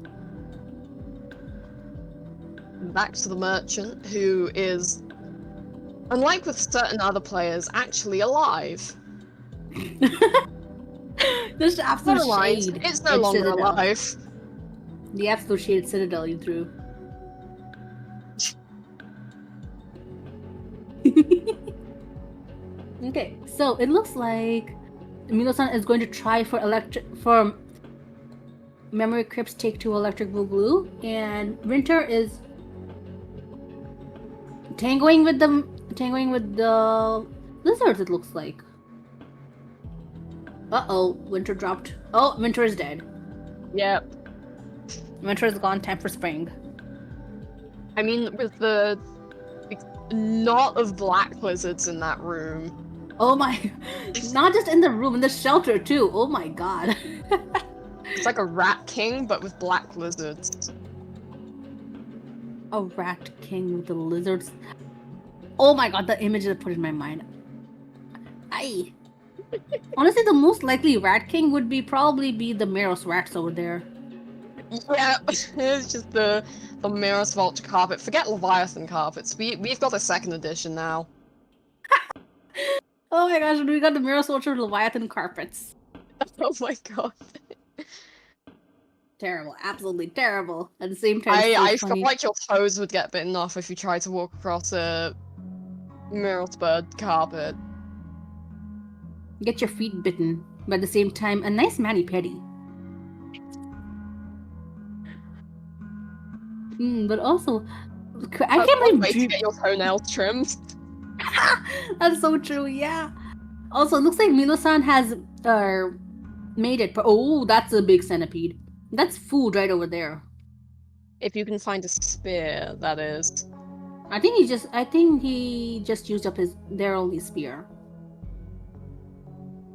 S2: Back to the merchant, who is, unlike with certain other players, actually alive.
S1: There's the absolute
S2: Never mind,
S1: shade.
S2: it's no
S1: in
S2: longer
S1: Citadel.
S2: alive.
S1: The absolute shade Citadel you threw. Okay, so it looks like Milo-san is going to try for Memory Crypt's Take 2 Electric Boogaloo, and Winter is tangoing with the lizards, it looks like. Uh-oh, Winter dropped. Oh, Winter is dead.
S2: Yep.
S1: Winter is gone, time for spring.
S2: I mean, with the knot of black lizards in that room.
S1: Oh my, not just in the room, in the shelter too. Oh my god.
S2: It's like a rat king, but with black lizards.
S1: A rat king with the lizards. Oh my god, the image that put in my mind. Aye. Honestly, the most likely rat king would probably be the Meros rats over there.
S2: Yeah, it's just the Mirror's Vulture carpet. Forget Leviathan carpets. We've got a 2nd edition now.
S1: Oh my gosh, we got the Meros Vulture Leviathan carpets.
S2: Oh my god.
S1: Terrible, absolutely terrible. At the same time,
S2: I
S1: so
S2: feel
S1: funny.
S2: like your toes would get bitten off if you tried to walk across a Mirrorspud carpet.
S1: Get your feet bitten, but at the same time, a nice mani-pedi. But also, I can't
S2: Wait
S1: believe
S2: to get your toenails trimmed.
S1: That's so true, yeah. Also, it looks like Milo-san has made it. Oh, that's a big centipede. That's food right over there.
S2: If you can find a spear, that is.
S1: I think he just used up their only spear.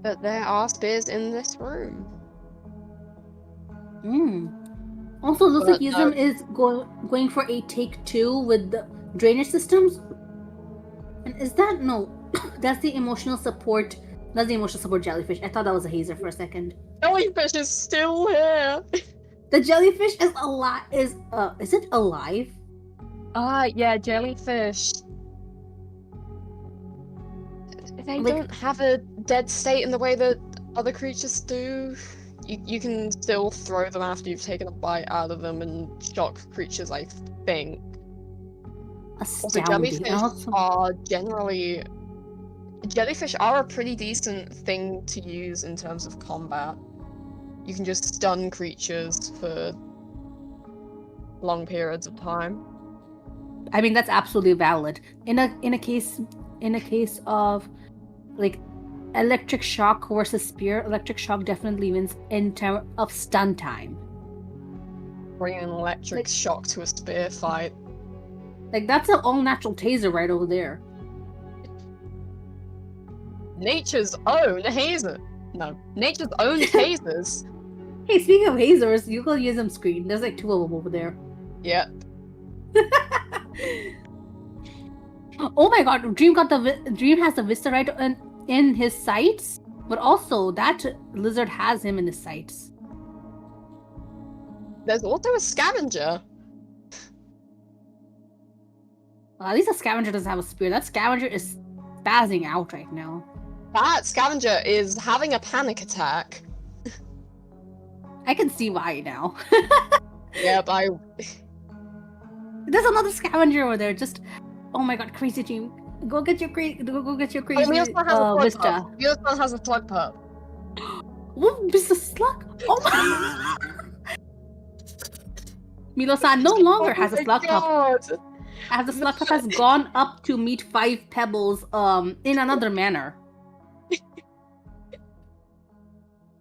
S2: But there are spears in this room.
S1: Also, it looks like
S2: But
S1: Yizum is going for a take 2 with the drainage systems. And is that no? That's the emotional support. That's the emotional support jellyfish. I thought that was a hazer for a second.
S2: Jellyfish is still here.
S1: The jellyfish is alive. Is it alive?
S2: Yeah, jellyfish. They don't have a dead state in the way that other creatures do. You can still throw them after you've taken a bite out of them and shock creatures, I think. Also, jellyfish are a pretty decent thing to use in terms of combat. You can just stun creatures for long periods of time.
S1: I mean, that's absolutely valid. In a case of like electric shock versus spear, electric shock definitely wins in terms of stun time.
S2: Bring an electric shock to a spear fight.
S1: Like, that's an all-natural taser right over there.
S2: Nature's own hazer. No, nature's own tasers.
S1: Hey, speaking of hazers, you can use them screen. There's like 2 of them over there.
S2: Yep.
S1: Oh my god, Dream has the Vista right in his sights, but also that lizard has him in his sights.
S2: There's also a scavenger.
S1: Well, at least the scavenger doesn't have a spear. That scavenger is spazzing out right now.
S2: That scavenger is having a panic attack.
S1: I can see why now.
S2: Yep,
S1: There's another scavenger over there. Just, oh my god, crazy Dream. Go get your crazy Vista.
S2: Miospan has a slug pup.
S1: What? Mr. Slug? Oh my Milo-san no longer has a slug pup. As the slug pup has gone up to meet 5 pebbles in another manner.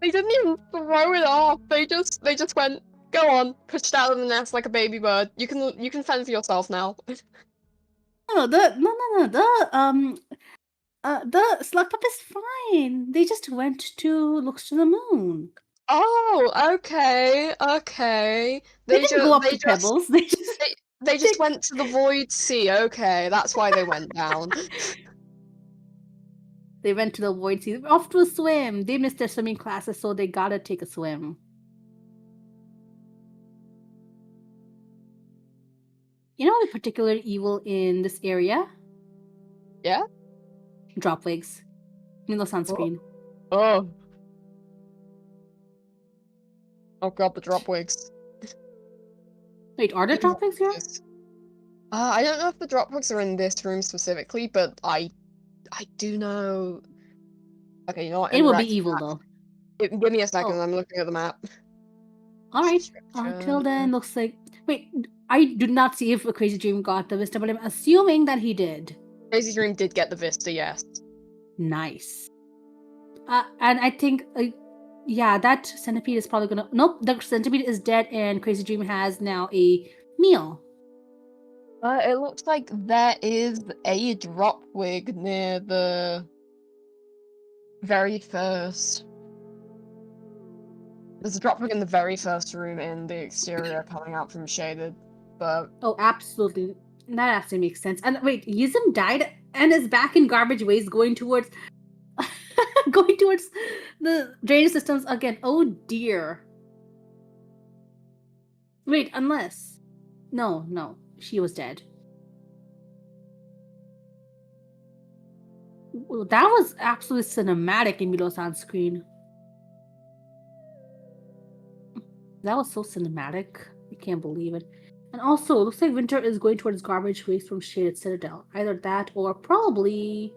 S2: They didn't even throw it off. They just went, go on, pushed out of the nest like a baby bird. You can fend for yourself now.
S1: No, the slug pup is fine. They just went to looks to the moon.
S2: Oh, okay.
S1: They didn't go up to pebbles.
S2: They just went to the void sea. Okay, that's why they went down.
S1: They went to the void sea. Off to a swim. They missed their swimming classes, so they gotta take a swim. You know what particular evil in this area?
S2: Yeah?
S1: Dropwigs. Milo sunscreen.
S2: Oh. Oh god, the dropwigs.
S1: Wait, are there dropwigs here?
S2: I don't know if the dropwigs are in this room specifically, but I do know. Okay, you know what?
S1: It will be evil though.
S2: Give me a second, I'm looking at the map.
S1: Alright. Until then, looks like. Wait, I did not see if a Crazy Dream got the Vista, but I'm assuming that he did.
S2: Crazy Dream did get the Vista, yes.
S1: Nice. And I think, yeah, that centipede is probably gonna. Nope, the centipede is dead, and Crazy Dream has now a meal.
S2: It looks like there is a dropwig near the very first. There's a dropwig in the very first room in the exterior coming out from shaded, but...
S1: Oh, absolutely. That actually makes sense. And wait, Yizum died and is back in garbage waste going towards the drainage systems again. Oh dear. Wait, unless... No. She was dead. Well, that was absolutely cinematic in Milo-san's screen. That was so cinematic. I can't believe it. And also, it looks like Winter is going towards garbage waste from Shaded Citadel. Either that or probably...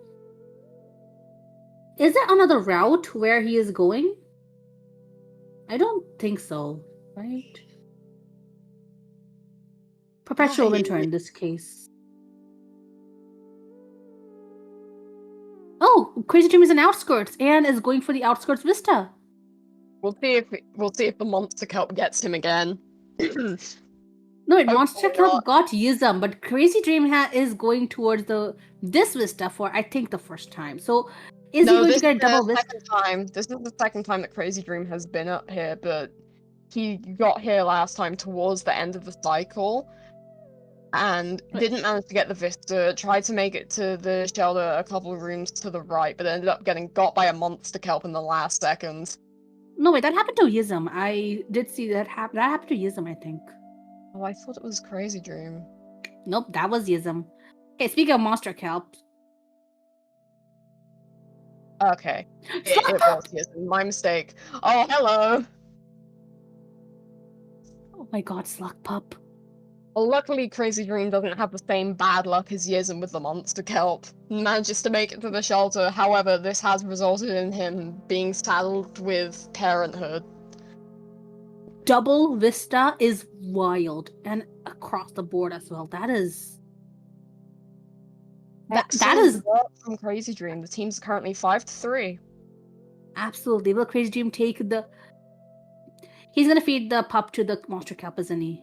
S1: Is there another route where he is going? I don't think so, right? Perpetual Winter in this case. Oh, Crazy Dream is in outskirts and is going for the outskirts Vista.
S2: We'll see if the monster kelp gets him again.
S1: No,
S2: Hopefully
S1: Monster Kelp
S2: not.
S1: got Yizum, but Crazy Dream is going towards this Vista for I think the first time. So is he
S2: No,
S1: going
S2: this
S1: to get
S2: is
S1: a double
S2: the
S1: Vista?
S2: second time. This is the second time that Crazy Dream has been up here, but he got here last time towards the end of the cycle and didn't manage to get the Vista, tried to make it to the shelter a couple of rooms to the right, but ended up getting got by a monster kelp in the last second.
S1: No, wait, that happened to Yizum. I did see that happen. That happened to Yizum, I think.
S2: Oh, I thought it was Crazy Dream.
S1: Nope, that was Yizum. Okay, speaking of Monster Kelp.
S2: Okay, it was Yizum. My mistake. Oh, hello!
S1: Oh my god, Slug Pup.
S2: Well, luckily, Crazy Dream doesn't have the same bad luck as Yizum with the monster kelp. He manages to make it to the shelter, however, this has resulted in him being saddled with parenthood.
S1: Double Vista is wild, and across the board as well. That is... That is...
S2: work from Crazy Dream. The team's currently 5-3.
S1: Absolutely. Will Crazy Dream take the... He's gonna feed the pup to the monster kelp, isn't he?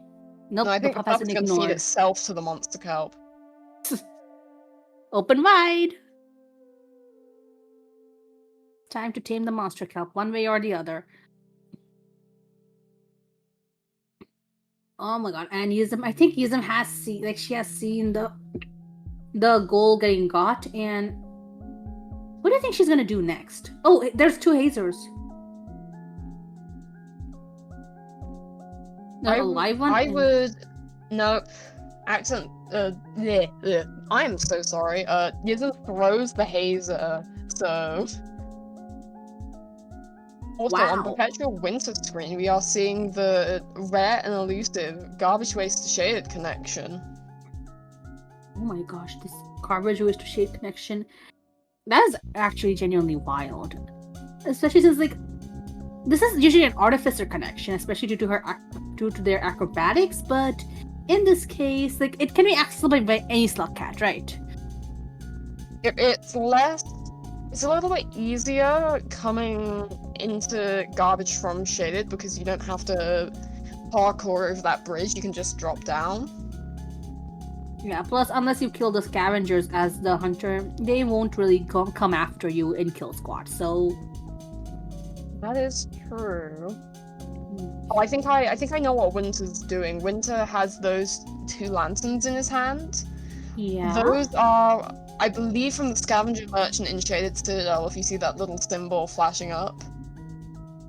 S1: Nope,
S2: No, I think the
S1: pup has
S2: pup's
S1: been
S2: going to feed
S1: ignored.
S2: itself to the monster kelp.
S1: Open wide! Time to tame the monster kelp, one way or the other. Oh my god, and Yuzum, I think Yuzum has seen, like, she has seen the goal getting got, and what do you think she's gonna do next? Oh, there's two hazers. A live one?
S2: No, accent, I am so sorry. Yizum throws the hazer, so... Also, on Perpetual Winter screen, we are seeing the rare and elusive Garbage Waste to Shaded connection.
S1: Oh my gosh, this Garbage Waste to Shade connection. That is actually genuinely wild. Especially since, like, this is usually an Artificer connection, especially due to their acrobatics, but in this case, like, it can be accessible by any Slugcat, right?
S2: It's a little bit easier coming into Garbage from Shaded because you don't have to parkour over that bridge, you can just drop down.
S1: Yeah, plus unless you kill the scavengers as the hunter, they won't really come after you in kill squad, so...
S2: That is true. Oh, I think I know what Winter's doing. Winter has those two lanterns in his hand.
S1: Yeah.
S2: Those are, I believe, from the Scavenger Merchant in Shaded Citadel, if you see that little symbol flashing up.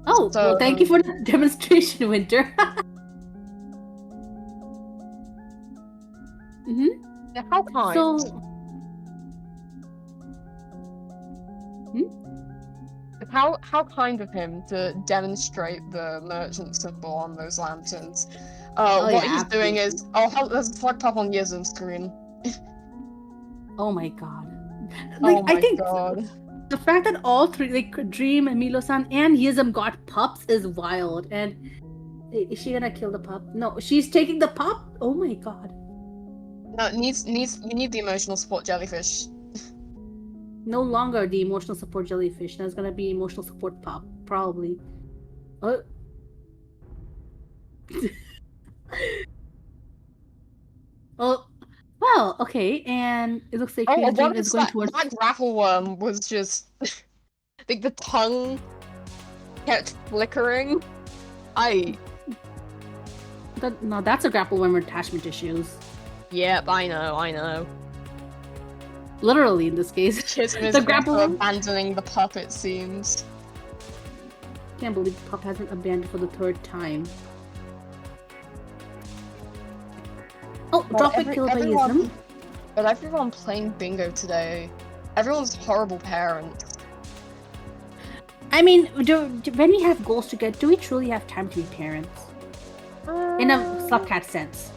S1: Oh, so, well, thank you for the demonstration, Winter.
S2: Yeah, how kind.
S1: So...
S2: How kind of him to demonstrate the merchant symbol on those lanterns. What he's doing is... Oh, there's a Slug Pup on Yizum's screen.
S1: Oh my god. Like, I think the fact that all three, like Dream, Milo-san, and Yizum got pups is wild. And is she gonna kill the pup? No, she's taking the pup? Oh my god.
S2: No, we need the emotional support jellyfish.
S1: No longer the emotional support jellyfish. That's gonna be emotional support pup, probably. Oh, well, okay, and it looks like Dream is going towards...
S2: That grapple worm was just... like, the tongue kept flickering.
S1: No, that's a grapple worm with attachment issues.
S2: Yep, I know.
S1: Literally, in this case.
S2: The grapple worm abandoning the pup, it seems.
S1: Can't believe the pup hasn't abandoned for the third time. Oh, drop it, kill by Yizum.
S2: But everyone playing bingo today, everyone's horrible parents.
S1: I mean, when we have goals to get, do we truly have time to be parents? In a Slugcat sense.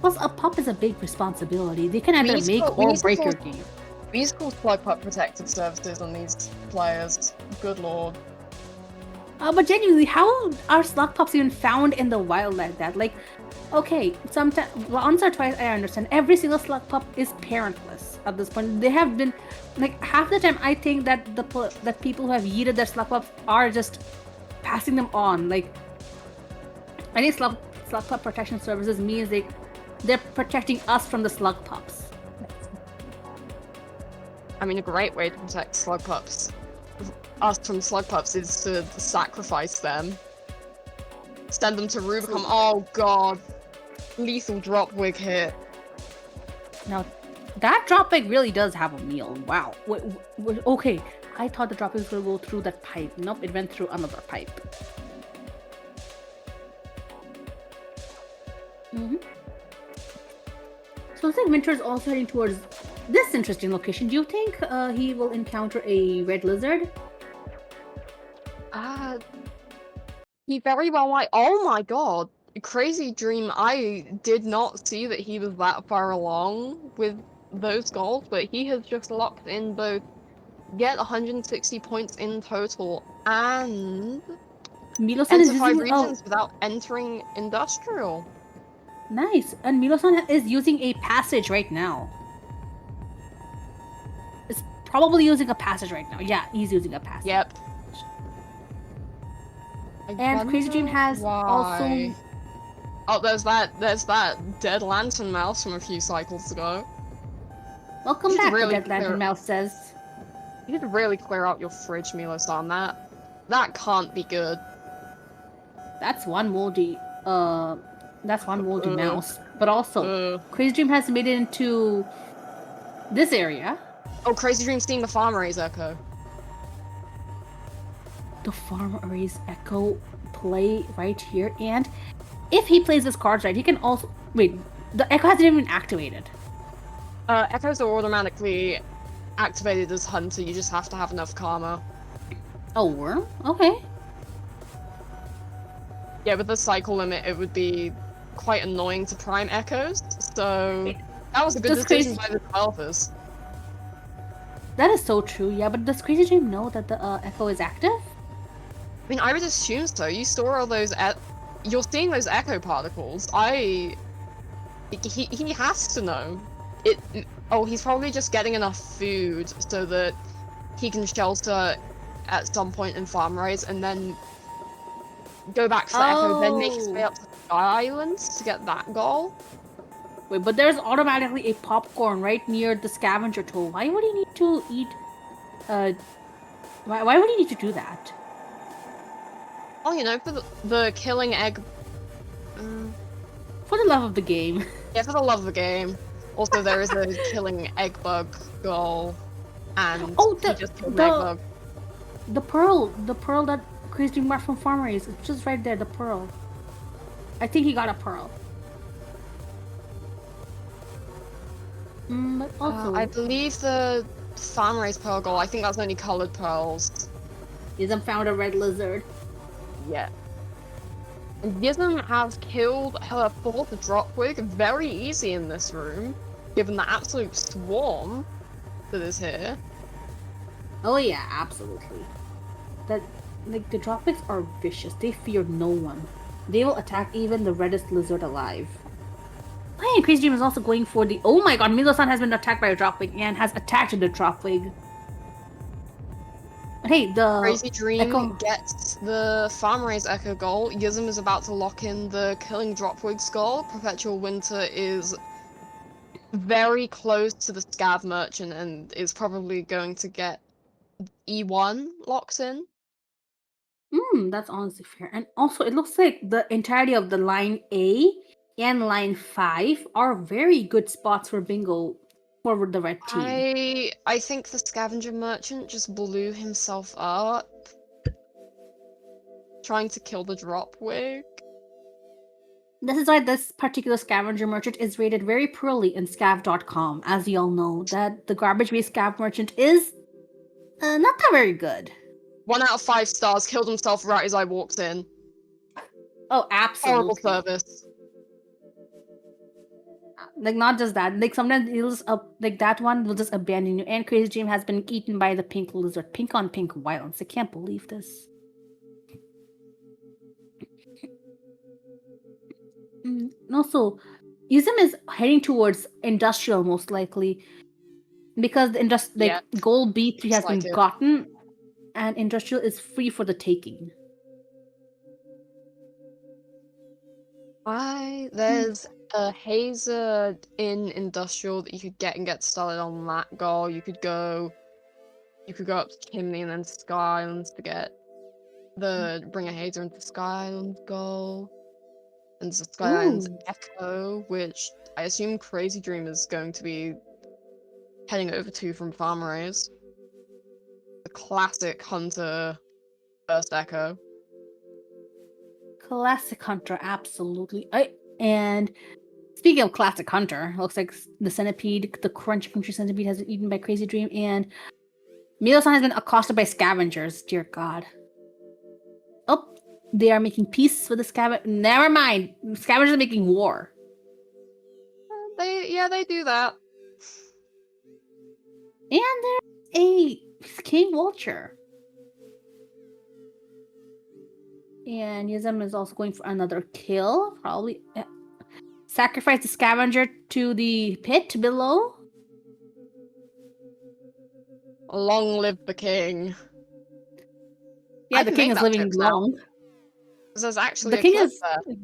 S1: Plus, a pup is a big responsibility. They can either make or break your game.
S2: We used to call Slug Pup protective services on these players. Good lord.
S1: But genuinely, how are Slug Pups even found in the wild like that? Like, okay, sometimes, once or twice I understand, every single Slug Pup is parentless. at this point. They have been like half the time. I think that that people who have yeeted their slug pups are just passing them on. Like I think slug pup protection services means they're protecting us from the slug pups.
S2: I mean, a great way to protect slug pups, us from slug pups, is to sacrifice them. Send them to Rubicon. Oh god. Lethal drop wig hit.
S1: Now, that drop wig really does have a meal. Wow. Okay, I thought the drop wig was going to go through that pipe. Nope, it went through another pipe. So I think Winter is also heading towards this interesting location. Do you think he will encounter a red lizard?
S2: He very well might. Oh my god. Crazy Dream, I did not see that he was that far along with those goals, but he has just locked in both get 160 points in total and
S1: Milo-san is
S2: enter 5
S1: using
S2: regions without entering Industrial.
S1: Nice. And Milo-san is using a passage right now. It's probably using a passage right now. Yeah, he's using a passage.
S2: Yep.
S1: And Crazy Dream has also...
S2: Oh, there's that dead lantern mouse from a few cycles ago.
S1: Welcome back, the dead lantern mouse says.
S2: You could really clear out your fridge, Milo-san. That can't be good.
S1: That's one moldy mouse. But also, Crazy Dream has made it into this area.
S2: Oh, Crazy Dream's seeing the Farm Raise Echo.
S1: The Farm Raise Echo play right here, and if he plays his cards right, he can also... Wait, the Echo hasn't even activated.
S2: Echoes are automatically activated as Hunter, you just have to have enough Karma.
S1: Oh, worm? Okay.
S2: Yeah, with the cycle limit, it would be quite annoying to prime Echoes, so that was a good decision by the developers.
S1: That is so true, yeah, but does Crazy Dream know that the Echo is active?
S2: I mean, I would assume so. You saw all those you're seeing those Echo particles. He has to know. Oh, he's probably just getting enough food so that he can shelter at some point in Farm Raise and then go back to the Echo, then make his way up to the Sky Islands to get that goal.
S1: Wait, but there's automatically a popcorn right near the scavenger tool. Why would he need to eat... Why would he need to do that?
S2: Oh, you know, for the killing egg...
S1: For the love of the game.
S2: Yeah, for the love of the game. Also, there is a killing egg bug goal, and he just killed an egg bug.
S1: The pearl that Crazy Dream got from Farm Raise, it's just right there, the pearl. I think he got a pearl. But also...
S2: I believe the Farm Raise pearl goal, I think that's only colored pearls.
S1: Yism found a red lizard.
S2: Yeah. And Yism has killed her 4th Dropwig very easy in this room, given the absolute swarm that is here.
S1: Oh yeah, absolutely. The Dropwigs are vicious. They fear no one. They will attack even the reddest lizard alive. Hey, Crazy Dream is also going for the... Oh my god, Milo-san has been attacked by a Dropwig and has attacked the Dropwig. But hey, the...
S2: Crazy Dream gets the Farm Raise Echo goal. Yism is about to lock in the killing Dropwig's goal. Perpetual Winter is very close to the Scav Merchant and is probably going to get E1 locks in.
S1: That's honestly fair. And also, it looks like the entirety of the line A and line 5 are very good spots for bingo for the red team.
S2: I think the Scavenger Merchant just blew himself up trying to kill the Dropwig.
S1: This is why this particular Scavenger Merchant is rated very poorly in scav.com, as you all know, that the garbage-based Scav Merchant is not that very good.
S2: 1 out of 5 stars, killed himself right as I walked in.
S1: Oh, absolutely.
S2: Horrible service.
S1: Like, not just that. Like, sometimes it'll just, like, that one will just abandon you. And Crazy Dream has been eaten by the pink lizard. Pink on pink violence. I can't believe this. And also, Yism is heading towards Industrial, most likely. Because the gold B3 has been
S2: it.
S1: gotten, and industrial is free for the taking.
S2: There's a hazer in industrial that you could get and get started on that goal. You could go up to Chimney and then Skylands to get bring a hazer into Skylands goal. And there's a Skylands Echo, which I assume Crazy Dream is going to be heading over to from Farm Raise. The classic Hunter first Echo.
S1: Classic Hunter, absolutely. And speaking of Classic Hunter, looks like the centipede, the crunchy centipede, has been eaten by Crazy Dream, and Milo-san has been accosted by scavengers. Dear God. Oh, they are making peace with the scavenger. Never mind. Scavengers are making war.
S2: They do that.
S1: And there's a King Vulture. And Yizem is also going for another kill. Probably sacrifice the scavenger to the pit below.
S2: Long live the king.
S1: Yeah, the king is living long.
S2: There's actually
S1: the king is there.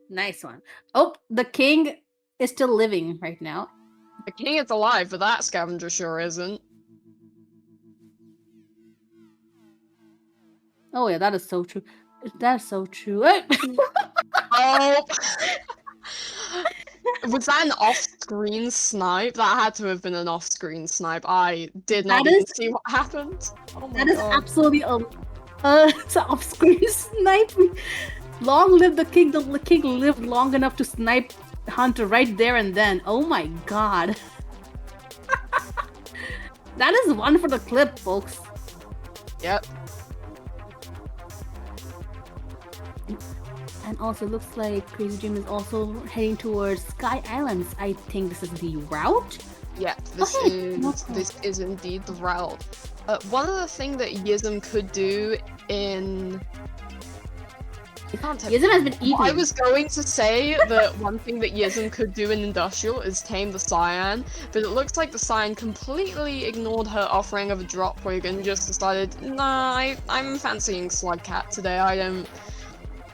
S1: Nice one. Oh, the king is still living right now.
S2: The king is alive, but that scavenger sure isn't.
S1: Oh yeah, that is so true. That is so true.
S2: Oh! Was that an off-screen snipe? That had to have been an off-screen snipe. I did not even see what happened. Oh my
S1: God. Is absolutely it's an off-screen snipe. Long live the king. The king lived long enough to snipe Hunter right there and then. Oh my God. That is one for the clip, folks.
S2: Yep.
S1: And also looks like Crazy Dream is also heading towards Sky Islands. I think this is the route.
S2: Yeah, this is indeed the route. One other thing that Yizem could do in...
S1: Yizem has been eaten.
S2: I was going to say that one thing that Yizem could do in Industrial is tame the Cyan, but it looks like the Cyan completely ignored her offering of a drop wig and just decided, nah, I'm fancying Slugcat today.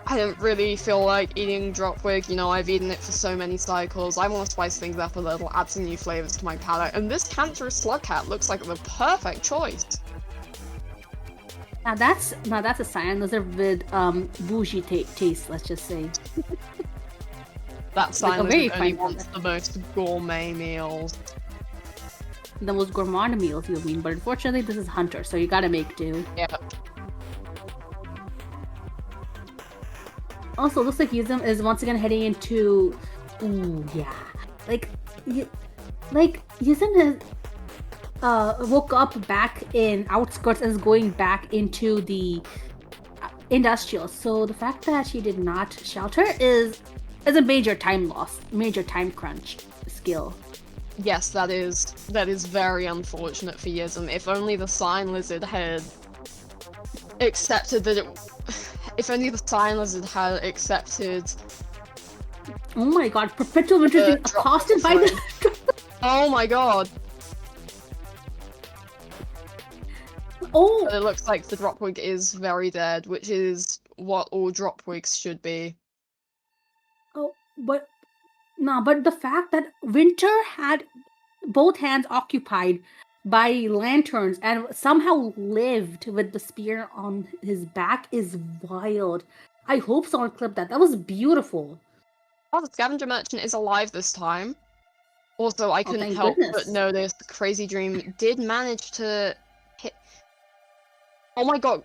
S2: I don't really feel like eating Dropwig, you know, I've eaten it for so many cycles. I want to spice things up a little, add some new flavors to my palate, and this cancerous Slugcat looks like the perfect choice.
S1: Now that's a cyan lizard with bougie taste, let's just say.
S2: That cyan lizard only wants the most gourmet meals.
S1: The most gourmand meals, you mean, but unfortunately this is Hunter, so you gotta make do.
S2: Yeah.
S1: Also, looks like Yizem is once again heading into... Ooh, yeah. Like Yizem has woke up back in outskirts and is going back into the industrial. So the fact that she did not shelter is a major time loss, major time crunch skill.
S2: Yes, that is very unfortunate for Yizem. If only the Cyan Lizard had accepted that it... If only the Cyan Lizard had accepted...
S1: Oh my God, Perpetual Winter is being accosted by the...
S2: Oh my God.
S1: Oh!
S2: But it looks like the Dropwig is very dead, which is what all Dropwigs should be.
S1: Oh, but the fact that Winter had both hands occupied by lanterns and somehow lived with the spear on his back is wild. I hope someone clipped that. That was beautiful.
S2: Oh, the Scavenger Merchant is alive this time. Also, I couldn't help but notice the Crazy Dream did manage to hit... Oh my God.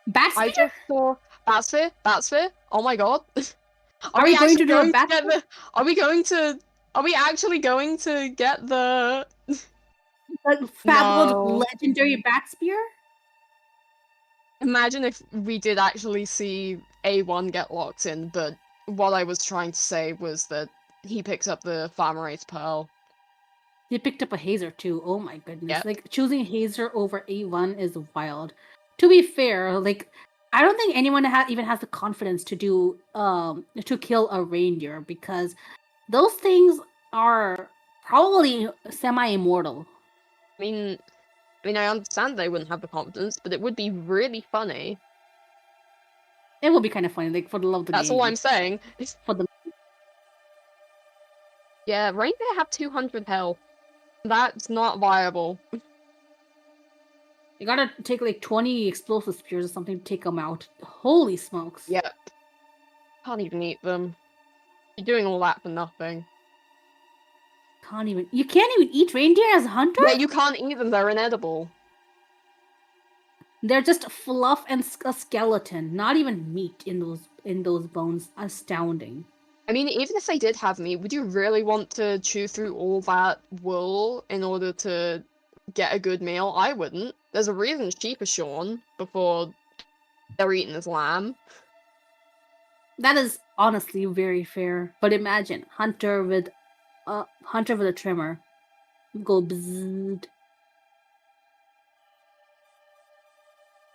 S1: Bat Sphere?
S2: I just saw... Bat Sphere? Oh my God.
S1: Are we going to do a bat sphere?
S2: Are we actually going to get the...
S1: fabled legendary bat spear?
S2: Imagine if we did actually see A1 get locked in, but what I was trying to say was that he picks up the Farmer Ace Pearl.
S1: He picked up a Hazer too. Oh my goodness.
S2: Yep.
S1: Like, choosing Hazer over A1 is wild. To be fair, like, I don't think anyone even has the confidence to do to kill a reindeer, because those things are Probably semi-immortal.
S2: I mean, I understand they wouldn't have the confidence, but it would be really funny.
S1: It would be kind of funny, like, for the love of the
S2: That's
S1: game.
S2: all I'm saying.
S1: For the
S2: Yeah, reindeer have 200 health. That's not viable.
S1: You gotta take like 20 explosive spears or something to take them out. Holy smokes.
S2: Yep. Can't even eat them. You're doing all that for nothing.
S1: You can't even eat reindeer as a hunter?
S2: Yeah, you can't eat them, they're inedible.
S1: They're just fluff and a skeleton, not even meat in those bones. Astounding.
S2: I mean, even if they did have meat, would you really want to chew through all that wool in order to get a good meal? I wouldn't. There's a reason sheep are shorn before they're eaten as lamb.
S1: That is honestly very fair. But imagine hunter with a trimmer. Go bzzz.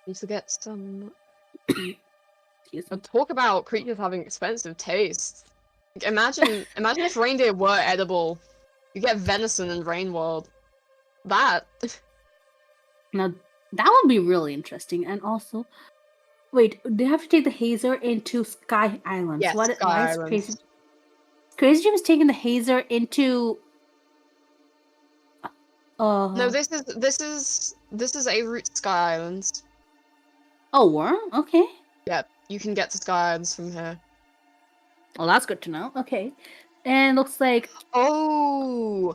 S2: Need to get some.
S1: Excuse me.
S2: Talk about creatures having expensive tastes. Like, imagine if reindeer were edible. You get venison in Rain World. That.
S1: Now that would be really interesting. And also, wait, they have to take the Hazer into Sky Islands.
S2: Yes,
S1: Why is
S2: Islands.
S1: Crazy Jim is taking the Hazer into
S2: No, this is a route to Sky Islands.
S1: Oh, worm? Okay.
S2: Yep, you can get to Sky Islands from here.
S1: Well, that's good to know. Okay. And looks like
S2: Oh!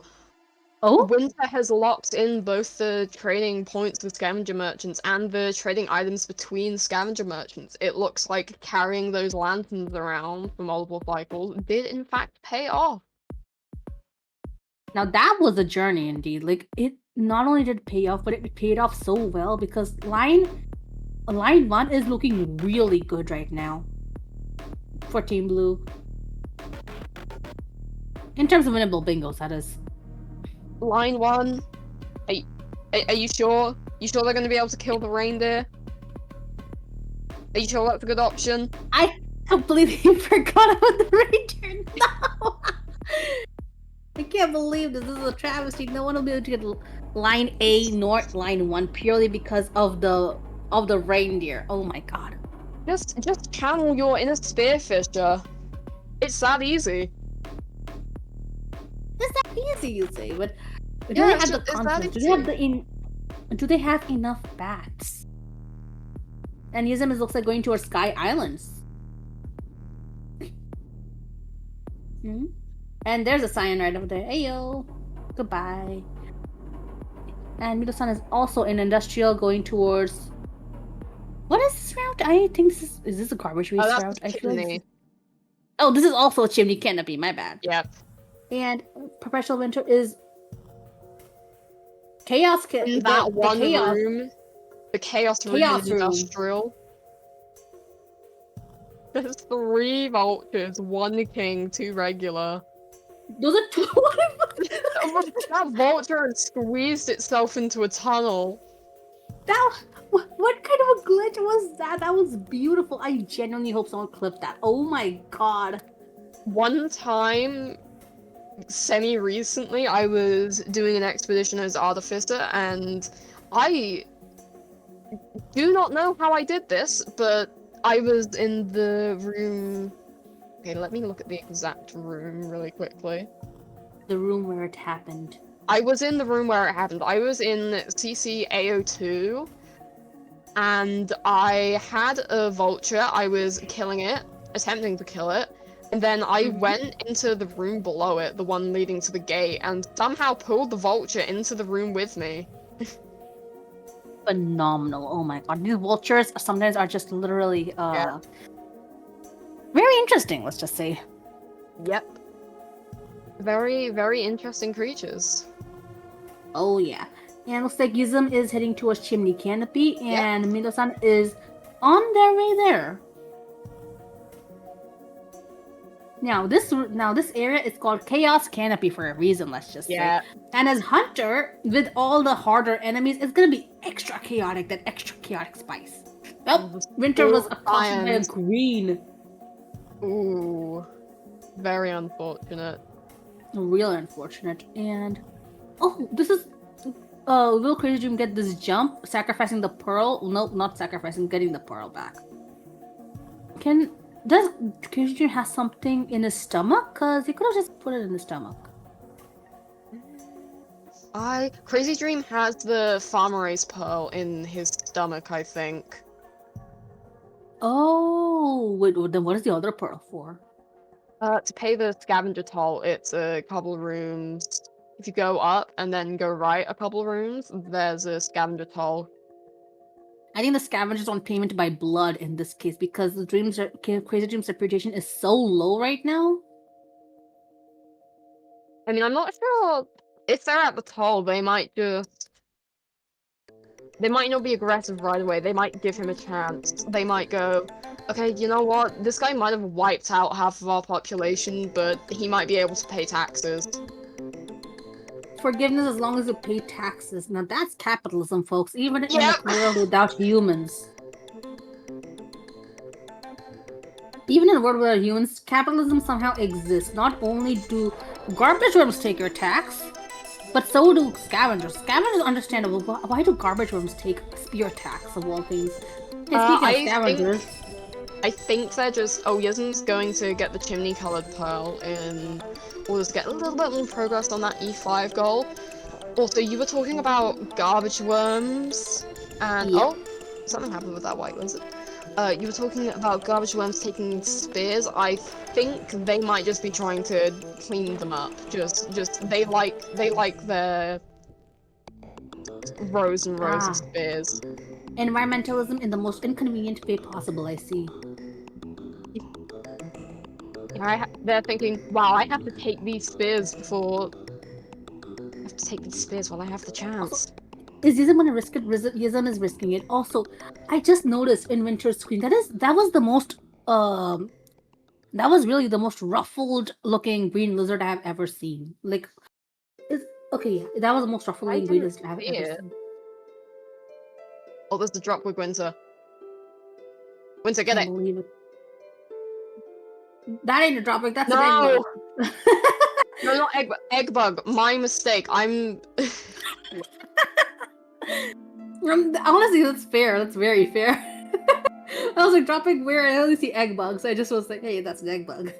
S2: Winter has locked in both the trading points with scavenger merchants and the trading items between scavenger merchants. It looks like carrying those lanterns around for multiple cycles did in fact pay off.
S1: Now that was a journey indeed. Like, it not only did pay off, but it paid off so well because line 1 is looking really good right now for Team Blue. In terms of winnable bingos, that is.
S2: Line 1, are you sure? You sure they're going to be able to kill the reindeer? Are you sure that's a good option?
S1: I completely forgot about the reindeer. No! I can't believe this. This is a travesty. No one will be able to get line A nor line 1 purely because of the reindeer. Oh my god.
S2: Just channel your inner spearfisher. It's that easy.
S1: It's that easy, you say, but do
S2: Yeah,
S1: they
S2: it's
S1: have the
S2: just- it's that
S1: confidence? Do they have enough bats? And Yizem looks like going towards Sky Islands. Hmm? And there's a sign right over there. Ayo. Goodbye. And Mido-san is also in industrial going towards... What is this route? I think this is this a garbage waste route? I feel like oh, this is also a chimney canopy, my bad.
S2: Yep.
S1: And Perpetual Winter is Chaos
S2: In that one room. The Chaos room in industrial. There's 3 vultures, 1 king, 2 regular.
S1: Those are 2.
S2: That vulture had squeezed itself into a tunnel.
S1: What kind of a glitch was that? That was beautiful. I genuinely hope someone clipped that. Oh my god.
S2: One time, semi-recently, I was doing an expedition as artificer, and I do not know how I did this, but I was in the room... Okay, let me look at the exact room really quickly.
S1: The room where it happened.
S2: I was in the room where it happened. I was in CC-AO2, and I had a vulture. I was killing it, attempting to kill it, and then I went into the room below it, the one leading to the gate, and somehow pulled the vulture into the room with me.
S1: Phenomenal. Oh my god. These vultures sometimes are just literally very interesting, let's just say.
S2: Yep. Very, very interesting creatures.
S1: Oh yeah. And it looks like Yuzum is heading towards Chimney Canopy, and Mido-san is on their way there. Now this area is called Chaos Canopy for a reason, let's just say. And as Hunter, with all the harder enemies, it's gonna be extra chaotic, that extra chaotic spice. Oh, Winter was accosted by a green.
S2: Ooh. Very unfortunate.
S1: Real unfortunate. And oh, this is will Crazy Dream get this jump, sacrificing the pearl? Nope, not sacrificing, getting the pearl back. Does Crazy Dream have something in his stomach? Cause he could have just put it in his stomach.
S2: Crazy Dream has the Farmer Race Pearl in his stomach, I think.
S1: Oh, wait, then what is the other pearl for?
S2: To pay the scavenger toll, it's a couple of rooms. If you go up and then go right a couple of rooms, there's a scavenger toll.
S1: I think the scavenger's on payment by blood in this case because the Crazy Dream's reputation is so low right now.
S2: I mean, I'm not sure if they're at the toll, they might not be aggressive right away. They might give him a chance. They might go, okay, you know what? This guy might have wiped out half of our population, but he might be able to pay taxes.
S1: Forgiveness as long as you pay taxes. Now that's capitalism, folks. Even in a world without humans. Even in a world without humans, capitalism somehow exists. Not only do garbage worms take your tax, but so do scavengers. Scavengers are understandable. Why do garbage worms take spear tax of all things? Hey, speaking of scavengers...
S2: I think they're just... Oh, Yism's going to get the chimney-coloured pearl and we'll just get a little bit more progress on that E5 goal. Also, you were talking about garbage worms and...
S1: Yeah.
S2: Oh, something happened with that white lizard. You were talking about garbage worms taking spears. I think they might just be trying to clean them up. They like their rows and rows of spears.
S1: Environmentalism in the most inconvenient way possible, I see.
S2: They're thinking, wow, I have to take these spears before... I have to take these spears while I have the chance.
S1: Also, is Yizm gonna risk it? Yizm is risking it. Also, I just noticed in Winter's screen, that was the most... that was really the most ruffled looking green lizard I have ever seen. Like, okay, that was the most ruffled looking green lizard I have ever seen.
S2: Oh, there's the drop with Winter. Winter, get it!
S1: Believe it. That ain't a dropwig, that's an egg bug.
S2: No, not egg bug. My mistake.
S1: Honestly, that's fair. That's very fair. I was like, dropping where I only see egg bugs. I just was like, hey, that's an egg bug.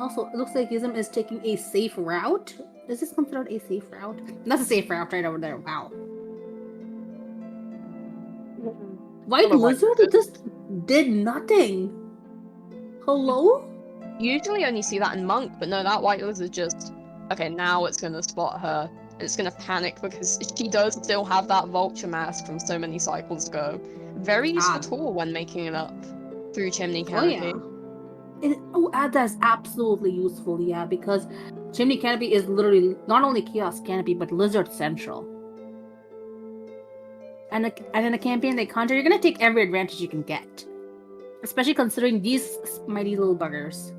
S1: Also, it looks like Yizm is taking a safe route. Is this considered a safe route? That's a safe route right over there. Wow. White lizard just did nothing. Hello?
S2: Usually only see that in Monk, but no, that white lizard just... Okay, now it's gonna spot her. And it's gonna panic because she does still have that vulture mask from so many cycles ago. Very useful tool when making it up through Chimney Canopy.
S1: That's absolutely useful, yeah, because Chimney Canopy is literally not only Chaos Canopy, but Lizard Central. And in a campaign like Hunter, you're gonna take every advantage you can get. Especially considering these mighty little buggers.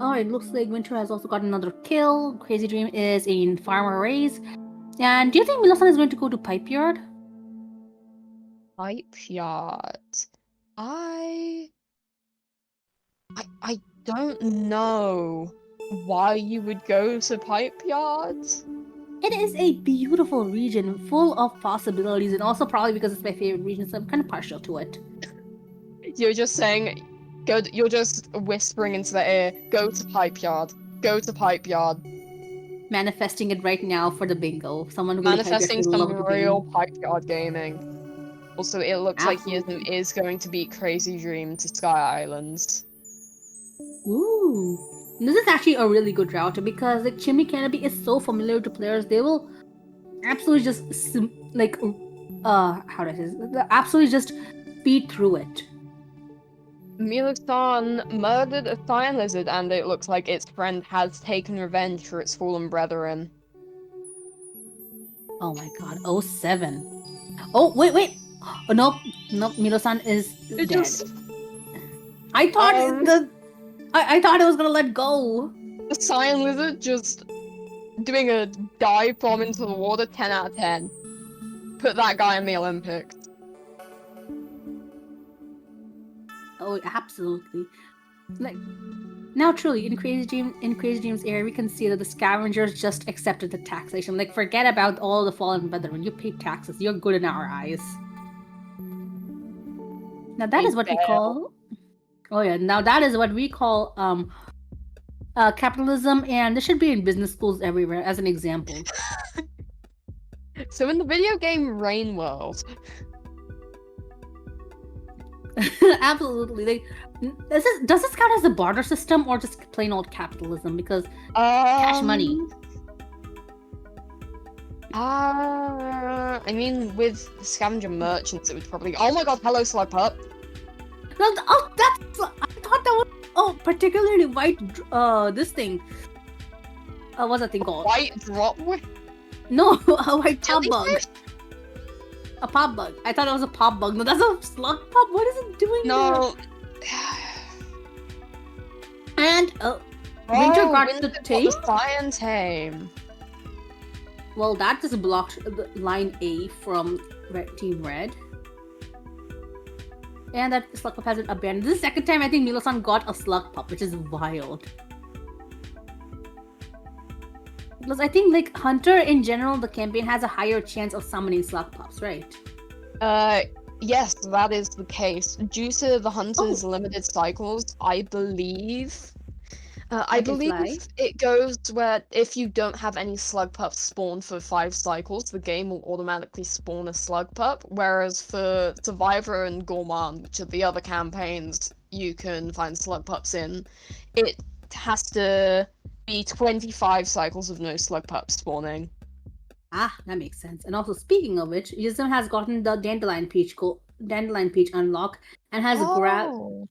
S1: Oh, it looks like Winter has also got another kill. Crazy Dream is in Farmer Race. And do you think Milosan is going to go to Pipe Yard?
S2: Pipe Yard. I don't know why you would go to Pipe Yard.
S1: It is a beautiful region full of possibilities, and also probably because it's my favorite region, so I'm kind of partial to it.
S2: You're just saying, you're just whispering into the air, go to Pipe Yard, go to Pipe Yard.
S1: Manifesting it right now for the bingo. Someone
S2: Manifesting some real Pipe Yard gaming. Also, it looks like Yism is going to beat Crazy Dream to Sky Islands.
S1: Ooh. This is actually a really good route because the Chimney Canopy is so familiar to players. They will absolutely just how do I say this? They'll absolutely just speed through it.
S2: Milusan murdered a cyan lizard, and it looks like its friend has taken revenge for its fallen brethren.
S1: Oh my god, 07. Oh, wait! Oh, nope, Milusan is dead. I thought I thought it was gonna let go.
S2: The cyan lizard just doing a dive bomb into the water, 10 out of 10. Put that guy in the Olympics.
S1: Oh, absolutely. Like now, truly, in Crazy Dreams area, we can see that the scavengers just accepted the taxation. Like, forget about all the fallen brethren. You pay taxes. You're good in our eyes. Now that
S2: They
S1: is what we
S2: fail.
S1: call. Oh yeah, now that is what we call capitalism, and this should be in business schools everywhere as an example.
S2: So in the video game Rain World,
S1: Absolutely. Like, does this count as a barter system or just plain old capitalism? Because cash money.
S2: I mean, with scavenger merchants, it would probably. Oh my god! Hello, Slug Pup.
S1: No, oh, that's. I thought that was. Oh, particularly white. This thing. What's that thing called?
S2: White drop.
S1: No, a white pop bug.
S2: Jellyfish?
S1: A pop bug. I thought it was a pop bug. No, that's a slug pop. What is it doing?
S2: No.
S1: There? And Winter got
S2: Winter
S1: the tame.
S2: Cyan tame.
S1: Well, that just blocked the line A from Team Red. And that Slug Pup has been abandoned. This is the second time I think Milo-san got a Slug Pup, which is wild. Because I think, like, Hunter in general, the campaign has a higher chance of summoning Slug Pups, right?
S2: Yes, that is the case. Due to the Hunter's limited cycles, I believe it goes where if you don't have any Slug Pups spawned for 5 cycles, the game will automatically spawn a Slug Pup, whereas for Survivor and Gourmand, which are the other campaigns you can find Slug Pups in, it has to be 25 cycles of no Slug Pups spawning.
S1: Ah, that makes sense. And also, speaking of which, Yuzum has gotten the Dandelion Peach unlock and has grabbed...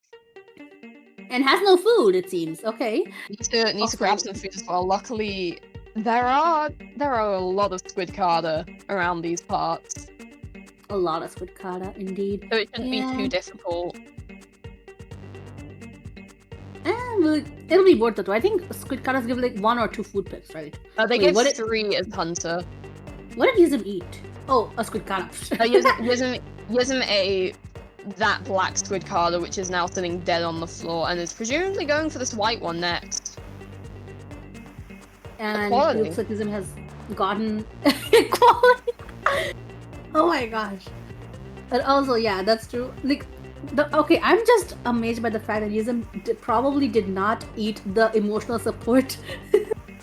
S1: And has no food, it seems. Okay.
S2: Need to grab some food as well. Luckily, there are a lot of squidcarda around these parts.
S1: A lot of squidcarda, indeed.
S2: So it shouldn't be too difficult.
S1: It'll be worth it though. I think squidcardas give like 1 or 2 food pips, right?
S2: They give 3 as Hunter.
S1: What did Yuzum eat? Oh, a squidcarda.
S2: Yuzum ate that black squidcarda, which is now sitting dead on the floor, and is presumably going for this white one next.
S1: And it looks like Yuzum has gotten equality. Oh my gosh. But also, yeah, that's true. Like, okay, I'm just amazed by the fact that Yuzum probably did not eat the emotional support.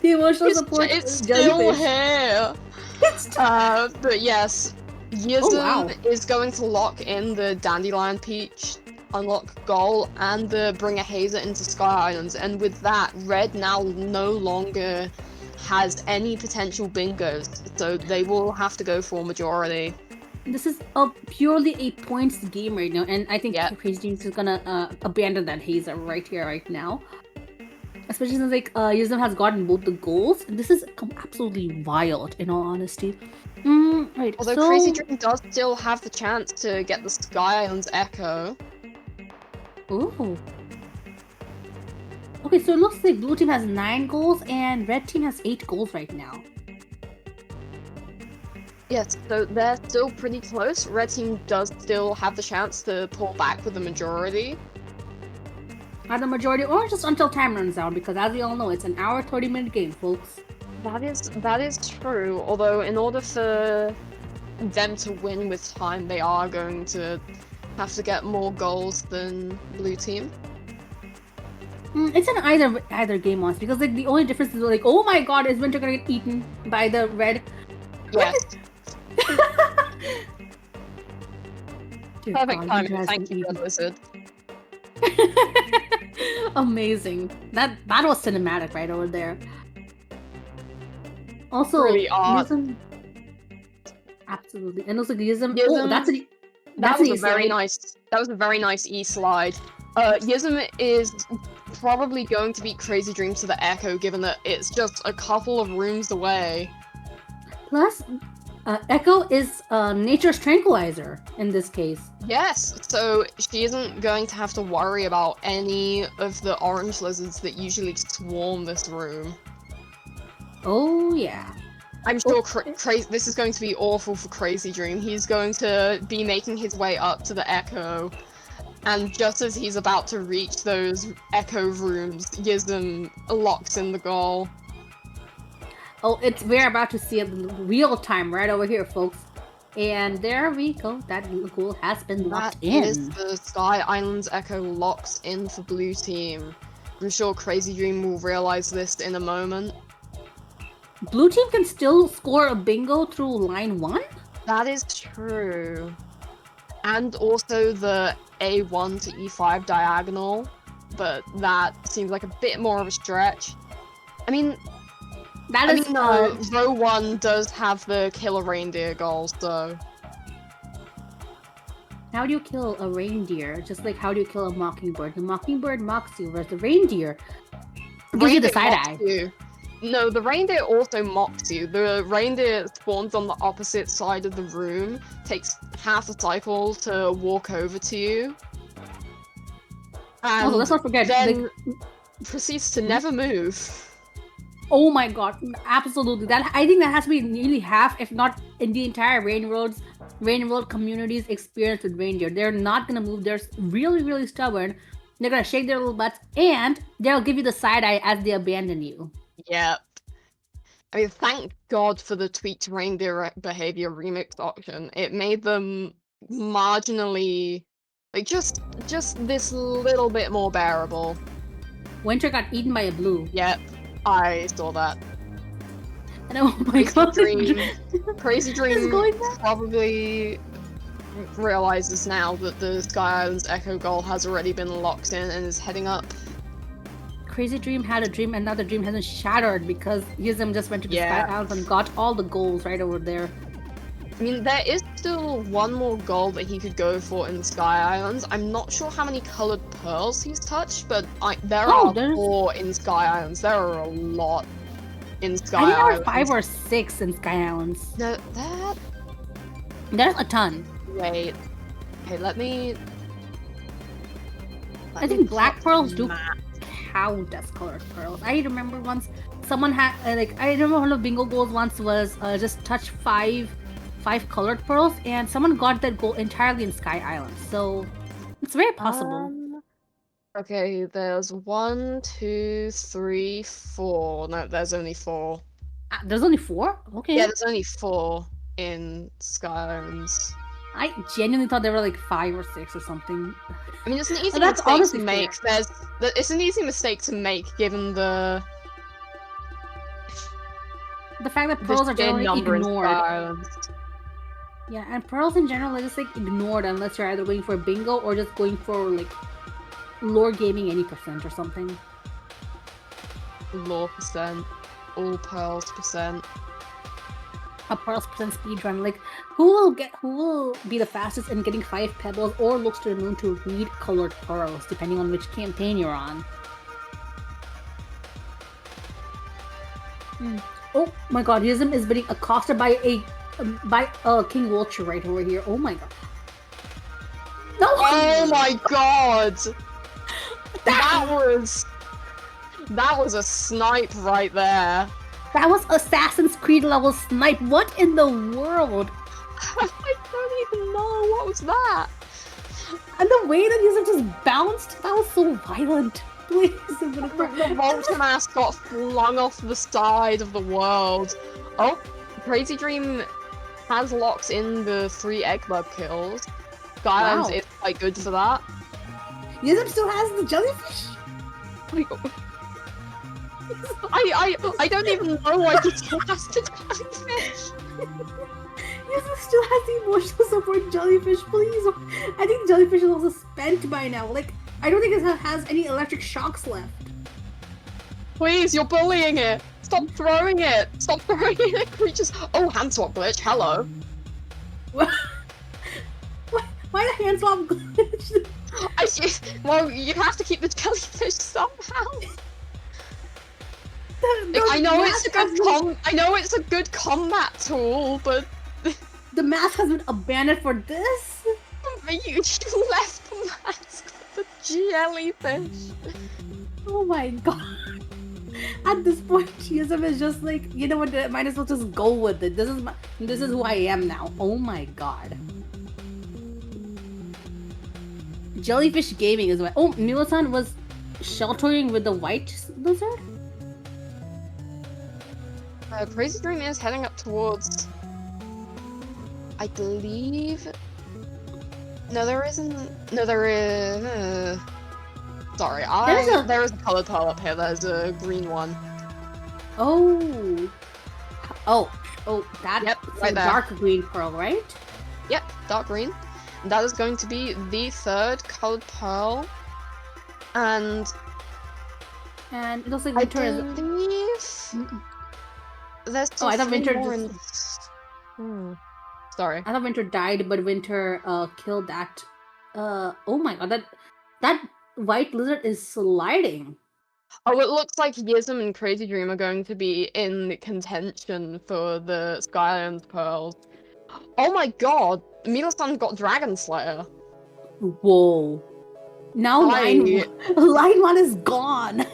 S1: The emotional support
S2: is still here. But yes, Yuzum is going to lock in the Dandelion Peach unlock goal and the bring a Hazer into Sky Islands, and with that, Red now no longer has any potential bingos, so they will have to go for majority.
S1: This is purely a points game right now, and I think Crazy Dreams is gonna abandon that Hazer right here, right now. Especially since like Yuzum has gotten both the goals, and this is absolutely wild, in all honesty. Right.
S2: Although Crazy Dream does still have the chance to get the Sky Islands Echo.
S1: Ooh. Okay, so it looks like blue team has 9 goals and red team has 8 goals right now.
S2: Yes, so they're still pretty close. Red team does still have the chance to pull back with the majority.
S1: Either majority or just until time runs out, because as we all know, it's an hour 30-minute game, folks.
S2: That is true, although in order for them to win with time, they are going to have to get more goals than blue team.
S1: It's an either game, honestly, because like the only difference is like, oh my god, is Winter gonna get eaten by the red?
S2: Yes.
S1: Dear
S2: Perfect
S1: God,
S2: timing. Thank you, Red Wizard.
S1: Amazing. That was cinematic right over there. Also,
S2: really
S1: Yuzum... Absolutely, and also Yuzum. Oh, that was
S2: a very nice E slide. Yuzum is probably going to beat Crazy Dream to the Echo, given that it's just a couple of rooms away.
S1: Plus, Echo is nature's tranquilizer in this case.
S2: Yes, so she isn't going to have to worry about any of the orange lizards that usually swarm this room.
S1: Oh yeah.
S2: I'm sure this is going to be awful for Crazy Dream. He's going to be making his way up to the Echo, And just as he's about to reach those echo rooms, Yism locks in the goal.
S1: Oh, we're about to see it in real time right over here, folks. And there we go. That goal has been locked in.
S2: That is the Sky Islands Echo locks in for blue team. I'm sure Crazy Dream will realize this in a moment.
S1: Blue team can still score a bingo through line 1?
S2: That is true. And also the A1 to E5 diagonal, but that seems like a bit more of a stretch. I mean, no, row 1 does have the killer reindeer goals, so...
S1: How do you kill a reindeer? Just like how do you kill a mockingbird? The mockingbird mocks you, whereas the reindeer gives you the side-eye.
S2: No, the reindeer also mocks you. The reindeer spawns on the opposite side of the room, takes half a cycle to walk over to you. And
S1: let's not forget,
S2: then proceeds to never move.
S1: Oh my god, absolutely. I think that has to be nearly half, if not in the entire Rain World community's experience with reindeer. They're not gonna move. They're really, really stubborn. They're gonna shake their little butts, and they'll give you the side-eye as they abandon you.
S2: Yep. I mean, thank God for the tweaked reindeer behavior remix option. It made them marginally, like, just this little bit more bearable.
S1: Winter got eaten by a blue.
S2: Yep, I saw that.
S1: And oh my god,
S2: Crazy Dream probably realizes now that the Sky Islands Echo goal has already been locked in and is heading up.
S1: Crazy Dream had a dream, and now the dream hasn't shattered because Yism just went to the Sky Islands and got all the goals right over there.
S2: I mean, there is still one more goal that he could go for in the Sky Islands. I'm not sure how many colored pearls he's touched, but there are 4 in Sky Islands. There are a lot in Sky Islands.
S1: I think there are 5 or 6 in Sky Islands.
S2: No,
S1: there's a ton.
S2: Wait. Okay, let me
S1: I think black pearls do count as colored pearls. I remember once someone had I remember one of bingo goals once was just touch 5 colored pearls, and someone got that goal entirely in Sky Island. So it's very possible.
S2: Okay, there's 1, 2, 3, 4. No, there's only 4.
S1: There's only 4? Okay.
S2: Yeah, there's only 4 in Sky Islands.
S1: I genuinely thought there were like 5 or 6 or something.
S2: I mean, it's an easy mistake to make. It's an easy mistake to make given the
S1: fact that pearls are generally ignored. Yeah, and pearls in general are just like ignored unless you're either going for a bingo or just going for like lore gaming any % or something.
S2: Lore %, all pearls %.
S1: A pearls % speedrun. Like, who will be the fastest in getting 5 pebbles or looks to the moon to read colored pearls, depending on which campaign you're on. Oh my god, Yism is being accosted by a King Vulture right over here. Oh my god. No!
S2: Oh my god! That was a snipe right there.
S1: That was Assassin's Creed level snipe. What in the world?
S2: I don't even know. What was that?
S1: And the way that Yusuf just bounced, that was so violent. Please, I'm gonna cry.
S2: The Vulture mask got flung off the side of the world. Oh, Crazy Dream has locked in the 3 egg bug kills. Skylands is quite good for that.
S1: Yusuf still has the jellyfish?
S2: I don't even know why he still has the jellyfish.
S1: Yusuf still has the emotional support jellyfish, please. I think the jellyfish is also spent by now. Like, I don't think it has any electric shocks left.
S2: Please, you're bullying it. Stop throwing it. Stop throwing it at creatures. Oh, hand swap glitch. Hello.
S1: Why the hand swap glitch?
S2: Well, you have to keep the jellyfish somehow. I know it's a good combat tool, but
S1: the mask has been abandoned for this.
S2: You left the mask for the jellyfish.
S1: Oh my god! At this point, Yusuf is just like, you know what? Might as well just go with it. This is who I am now. Oh my god! Jellyfish gaming is what. Oh, Milasan was sheltering with the white lizard?
S2: Crazy Dream is heading up towards... I believe... No, there isn't... No, there is... Sorry, there is a colored pearl up here. There's a green one.
S1: Oh. Oh, that
S2: Yep, right there.
S1: dark green pearl, right?
S2: Yep, dark green. And that is going to be the third colored pearl. And
S1: it looks like
S2: I
S1: Winter is...
S2: believe... There's still
S1: I thought
S2: three
S1: Winter
S2: more
S1: just...
S2: Sorry.
S1: I thought Winter died, but Winter killed that. Oh my god, that white lizard is sliding.
S2: Oh, it looks like Yism and Crazy Dream are going to be in contention for the Skylands Pearls. Oh my god, Milasan got Dragon Slayer.
S1: Whoa. Now line 1 is gone.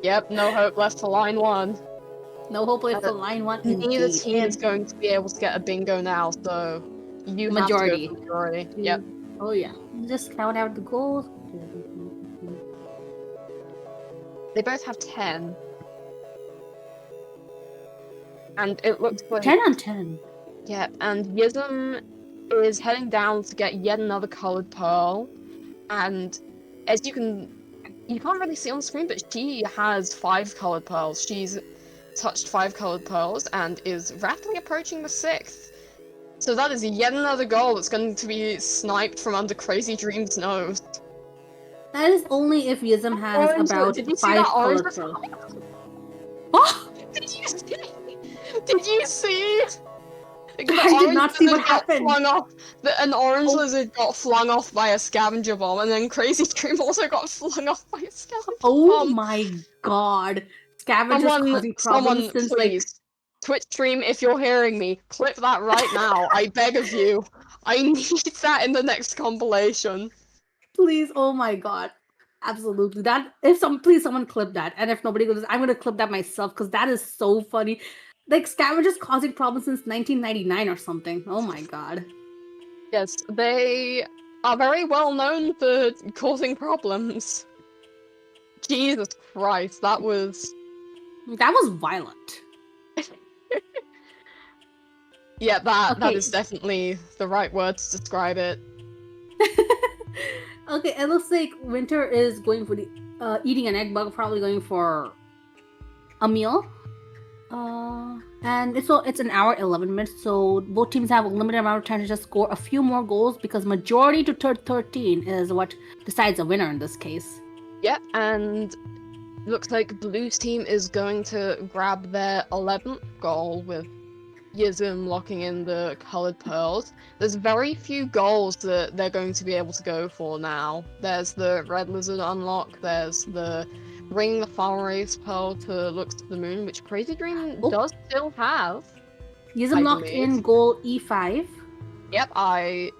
S2: Yep, no hope left for line 1.
S1: No hope left for line 1.
S2: Neither team is going to be able to get a bingo now, so you
S1: majority.
S2: have to go for majority. Yep.
S1: Oh yeah. Just count out the goals.
S2: They both have 10. And it looks like...
S1: 10 on 10.
S2: Yeah, and Yism is heading down to get yet another colored pearl. And as you can't really see on the screen, but she has 5 colored pearls. She's touched 5 colored pearls and is rapidly approaching the 6th. So that is yet another goal that's going to be sniped from under Crazy Dream's nose.
S1: That is only if Yism has about 5 colored pearls.
S2: Oh! Did you see? Did you see?
S1: I did not see what happened.
S2: An orange lizard got flung off by a scavenger bomb, and then Crazy Dream also got flung off by a scavenger bomb.
S1: Oh my god. Scavengers causing problems since,
S2: please. Twitch stream, if you're hearing me, clip that right now. I beg of you. I need that in the next compilation.
S1: Please, oh my god. Absolutely. Please someone clip that. And if nobody goes, I'm gonna clip that myself because that is so funny. Like scavengers causing problems since 1999 or something. Oh my god.
S2: Yes, they are very well known for causing problems. Jesus Christ, that was
S1: violent.
S2: Yeah, that is definitely the right word to describe it.
S1: Okay, it looks like Winter is going for the eating an egg bug, probably going for a meal. And it's an hour 11 minutes, so both teams have a limited amount of time to just score a few more goals because majority to 13 is what decides a winner in this case.
S2: Yep, and looks like Blue's team is going to grab their 11th goal with Yism locking in the colored pearls. There's very few goals that they're going to be able to go for now. There's the red lizard unlock, there's the ring the farm race pearl to looks to the moon, which Crazy Dream does still have.
S1: Yism locked in goal E5.
S2: Yep, I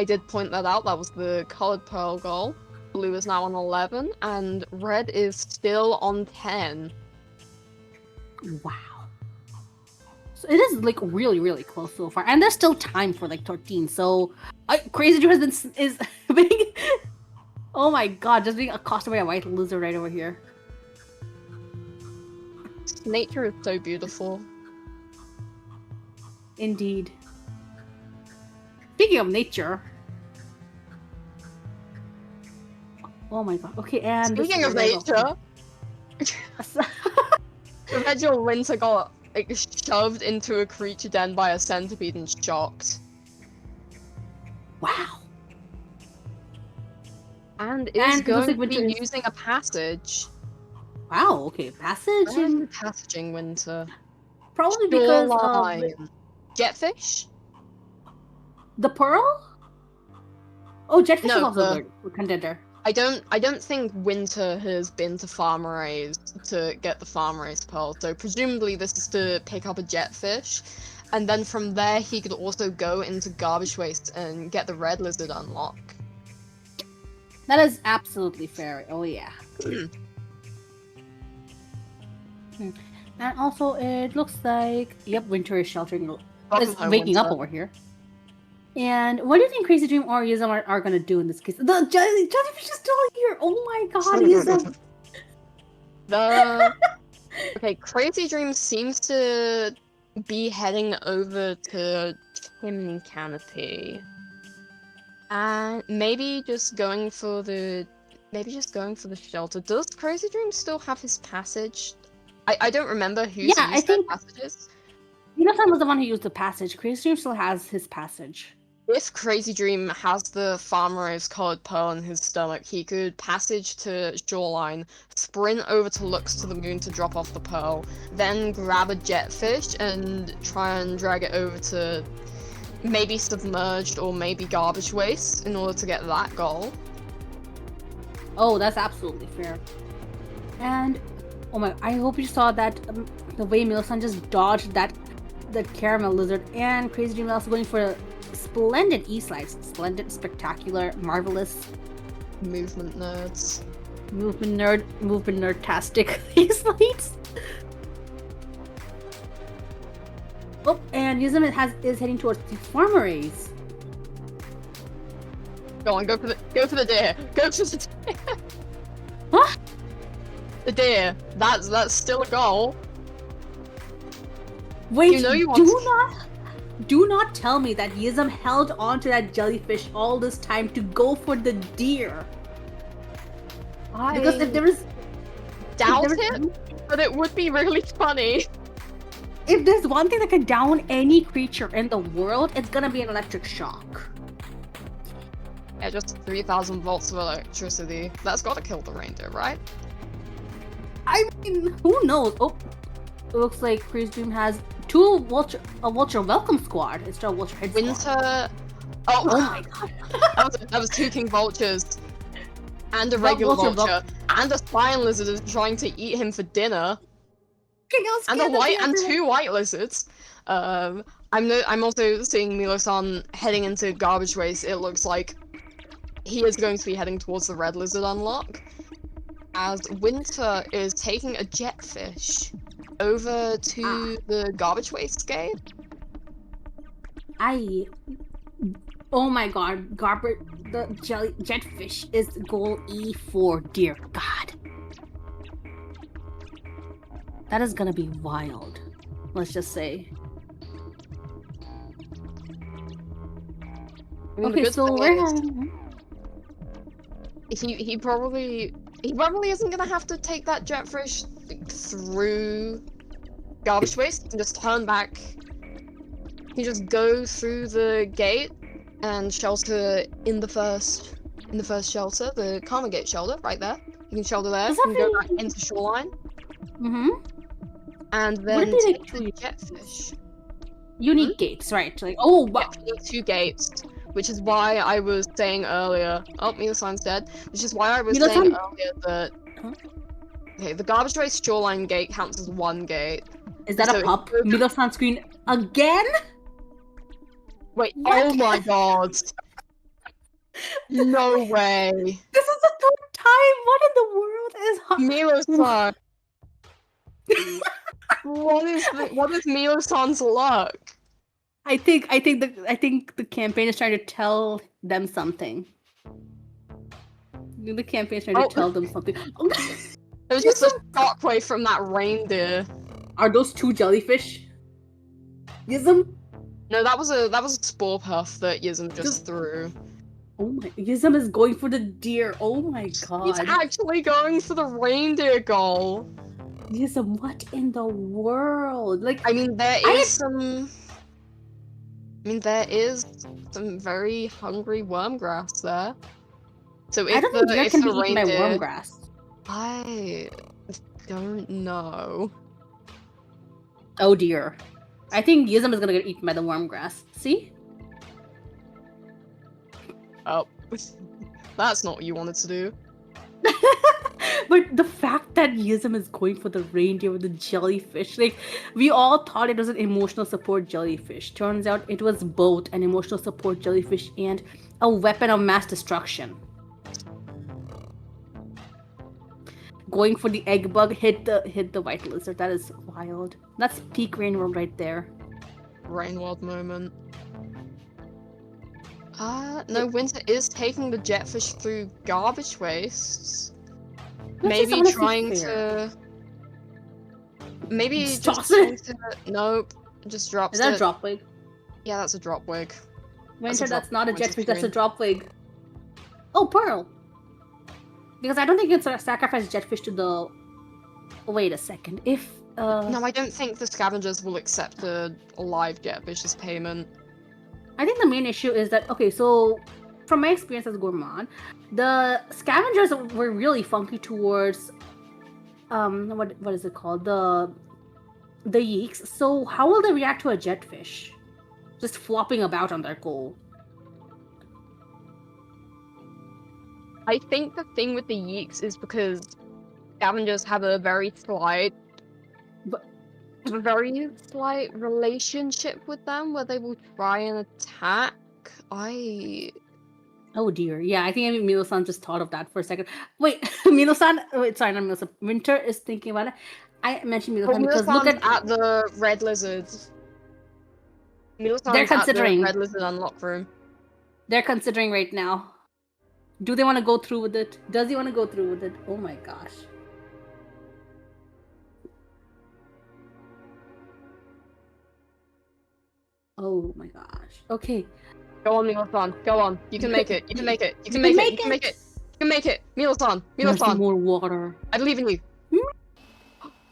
S2: did point that out. That was the colored pearl goal. Blue is now on 11, and red is still on 10.
S1: Wow. So it is like really, really close so far, and there's still time for like 13. So Crazy Dream is being, oh my god, just being accosted by a white lizard right over here.
S2: Nature is so beautiful.
S1: Indeed. Speaking of nature. Oh my god. Okay, and
S2: speaking of nature, Perpetual Winter got shoved into a creature den by a centipede and shocked.
S1: Wow.
S2: And is going to be using a passage.
S1: Wow, okay. Passage and
S2: passaging Winter.
S1: Probably because
S2: of Jetfish?
S1: The pearl? Oh, Jetfish is also a contender.
S2: I don't think Winter has been to Farm Raise to get the Farm Raise pearl, so presumably this is to pick up a Jetfish, and then from there he could also go into Garbage Waste and get the Red Lizard unlock.
S1: That is absolutely fair. Oh yeah. And also it looks like Winter is sheltering. Is waking up over here. And what do you think Crazy Dream or Yizum are gonna do in this case? The jellyfish is still here! Oh my god, Yizum!
S2: Okay, Crazy Dream seems to be heading over to Chimney Canopy. And maybe just going for the shelter. Does Crazy Dream still have his passage? I don't remember who's
S1: Yeah, I
S2: used their
S1: think
S2: passages.
S1: Yinosan was the one who used the passage. Crazy Dream still has his passage.
S2: If Crazy Dream has the Farm-Rose colored pearl in his stomach, he could passage to Shoreline, sprint over to Lux to the Moon to drop off the pearl, then grab a jetfish and try and drag it over to maybe Submerged or maybe Garbage Waste in order to get that goal.
S1: Oh, that's absolutely fair. And oh my, I hope you saw that the way Milo-san just dodged the caramel lizard, and Crazy Dream is also going for a splendid E-slides. Splendid, spectacular, marvelous.
S2: Movement nerds.
S1: Movement nerd-tastic E-slides. Oh, and Yuzum is heading towards the Farm-Rays.
S2: Go on, go for the deer. Go for the deer.
S1: What?
S2: The deer. That's still a goal.
S1: Wait,
S2: you know you
S1: do not tell me that Yizum held on to that jellyfish all this time to go for the deer. Because if there is
S2: doubt it, but it would be really funny.
S1: If there's one thing that can down any creature in the world, it's gonna be an electric shock.
S2: Yeah, just 3,000 volts of electricity. That's gotta kill the reindeer, right?
S1: I mean, who knows? Oh, it looks like Crazy Dream has a Vulture Welcome Squad. It's still a Vulture Head Squad.
S2: Winter...
S1: Oh my god.
S2: that was 2 King Vultures. And a regular vulture. And a Spine Lizard is trying to eat him for dinner. And 2 white lizards. I'm also seeing Milo-san heading into Garbage Waste. It looks like he is going to be heading towards the red lizard unlock. As Winter is taking a jetfish over to the Garbage Waste gate.
S1: Oh my god, the jetfish is goal E4, dear god. That is gonna be wild, let's just say.
S2: I mean,
S1: okay, so we're
S2: he probably isn't gonna have to take that jetfish through Garbage Waste. He can just turn back. He just go through the gate and shelter in the first shelter, the Karma Gate shelter, right there. You can shelter there. You can go back into Shoreline. And then take the jetfish.
S1: Unique gates, right? Like, oh wow.
S2: Yeah, you need 2 gates. Which is why I was saying earlier. Oh, Milo-san's dead. Which is why I was saying earlier that. Okay, the Garbage Waste Shoreline gate counts as 1 gate.
S1: Is that a pup? Milo-san screen again?
S2: Wait, what? Oh my god. No way.
S1: This is the 3rd time. What in the world is
S2: Milo-san? What is Milo-san's luck?
S1: I think the campaign is trying to tell them something. The campaign is trying to tell them something.
S2: It was just a shockwave from that reindeer.
S1: Are those 2 jellyfish? Yizum?
S2: No, that was a spore puff that Yizum just threw.
S1: Oh my! Yizum is going for the deer. Oh my god!
S2: He's actually going for the reindeer goal.
S1: Yizum, what in the world? Like,
S2: I mean, there is some very hungry wormgrass there. So if
S1: I don't think deer can be eaten by
S2: reindeer,
S1: wormgrass.
S2: I don't know.
S1: Oh dear. I think Yizum is gonna get eaten by the wormgrass. See?
S2: Oh. That's not what you wanted to do.
S1: But the fact that Yizum is going for the reindeer with the jellyfish, like, we all thought it was an emotional support jellyfish. Turns out it was both an emotional support jellyfish and a weapon of mass destruction. Going for the egg bug hit the white lizard. That is wild. That's peak Rain World right there.
S2: Rain World moment. No, Winter is taking the jetfish through garbage wastes.
S1: Let's
S2: Maybe
S1: just
S2: trying
S1: fair.
S2: to... Maybe
S1: Just
S2: just
S1: toss
S2: trying
S1: it.
S2: to... Nope, just drops
S1: Is that a
S2: it.
S1: drop wig?
S2: Yeah, that's a drop wig.
S1: Winter, that's not a
S2: Winter's
S1: jetfish, that's a
S2: green.
S1: drop wig. Oh, Pearl! Because I don't think you can sacrifice jetfish to the... Wait a second, if...
S2: No, I don't think the scavengers will accept a live jetfish as payment.
S1: I think the main issue is that, okay, so from my experience as Gourmand, the scavengers were really funky towards what is it called? The yeeks. So how will they react to a jetfish? Just flopping about on their goal.
S2: I think the thing with the yeeks is because scavengers have a very slight relationship with them where they will try and attack.
S1: Oh dear. Yeah, I think Milo-san just thought of that for a second. Wait, Milo-san. Wait, sorry, not Milo-san. Winter is thinking about it. I mentioned Milo-san because look
S2: at the red lizards.
S1: They're considering.
S2: At the red lizard unlock room.
S1: They're considering right now. Do they want to go through with it? Does he want to go through with it? Oh my gosh. Oh my gosh. Okay.
S2: Go on, Milo-san. Go on. You can make it. You can make it. You can make it. You can make it. You can make it. Milo-san. Milo-san.
S1: More water.
S2: I believe in you.
S1: You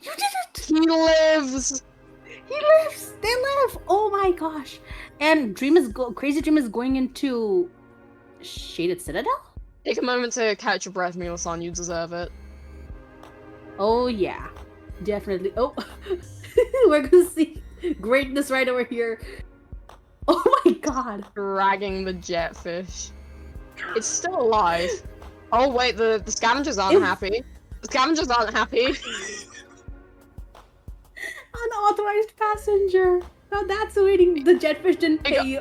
S1: did it!
S2: He lives!
S1: He lives! They live! Oh my gosh. And Crazy Dream is going into Shaded Citadel?
S2: Take a moment to catch your breath, Milo-san. You deserve it.
S1: Oh yeah. Definitely. Oh. We're gonna see greatness right over here. Oh my god.
S2: Dragging the jetfish. It's still alive. Oh wait, the scavengers aren't happy. The scavengers aren't happy.
S1: Unauthorized passenger. Now that's waiting. The jetfish didn't pay.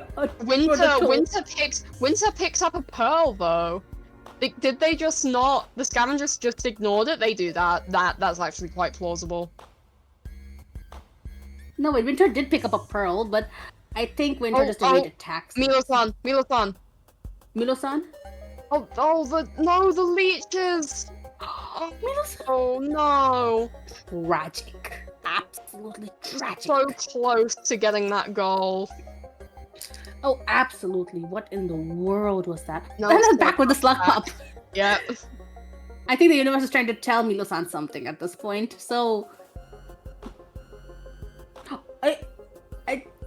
S2: Winter picks up a pearl though. Did they just not? The scavengers just ignored it. They do that. That's actually quite plausible.
S1: No, wait. Winter did pick up a pearl, but I think Winter just evaded tax.
S2: Milo-san.
S1: Milo-san.
S2: The leeches.
S1: Milo-san.
S2: Oh no.
S1: Tragic. Absolutely tragic.
S2: So close to getting that goal.
S1: Oh, absolutely. What in the world was that?
S2: No,
S1: and I'm back with the slug pup.
S2: Yeah.
S1: I think the universe is trying to tell Milo-san something at this point. So,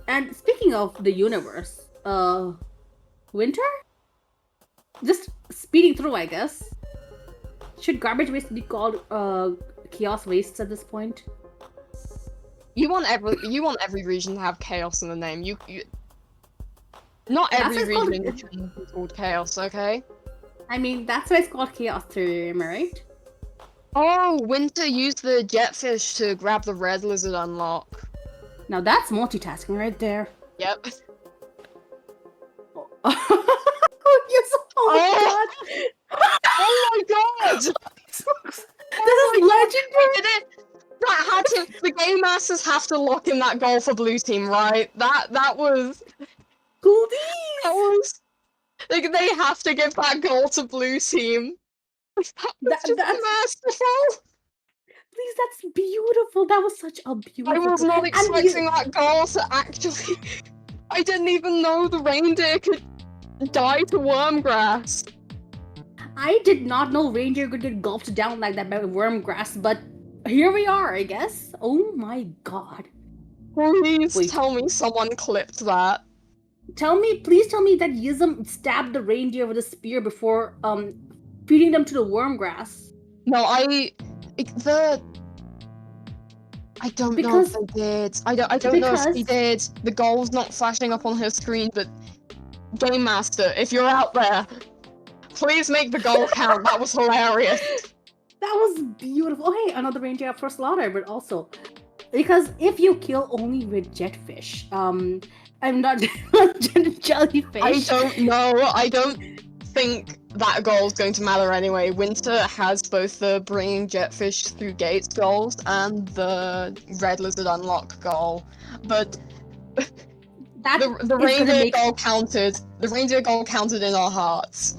S1: and speaking of the universe, Winter? Just speeding through, I guess. Should garbage waste be called chaos wastes at this point?
S2: You want every region to have chaos in the name. Not every region should be called chaos, okay?
S1: I mean, that's why it's called chaos theory, am I right?
S2: Oh, Winter used the jetfish to grab the red lizard unlock.
S1: Now that's multitasking right there.
S2: Yep.
S1: Yes, oh my god!
S2: Oh my god!
S1: This is legendary!
S2: The game masters have to lock in that goal for blue team, right? That was... They have to give that goal to blue team. That's masterful!
S1: Please, that's beautiful. That was such a beautiful...
S2: I was not expecting that goal to actually... I didn't even know the reindeer could die to wormgrass.
S1: I did not know reindeer could get gulped down like that by wormgrass, but here we are, I guess. Oh my god.
S2: Please tell me someone clipped that.
S1: Please tell me that Yizum stabbed the reindeer with a spear before feeding them to the wormgrass.
S2: No, I don't know if they did. I don't know if he did. The goal's not flashing up on her screen, but Game Master, if you're out there, please make the goal count. That was hilarious.
S1: That was beautiful. Oh, hey, another reindeer up for slaughter, but also because if you kill only with jetfish, I'm not jellyfish.
S2: I don't know. I don't think that goal is going to matter anyway. Winter has both the bringing jetfish through gates goals and the red lizard unlock goal, but
S1: That
S2: The
S1: is gonna
S2: reindeer
S1: make
S2: goal counted. The reindeer goal counted in our hearts.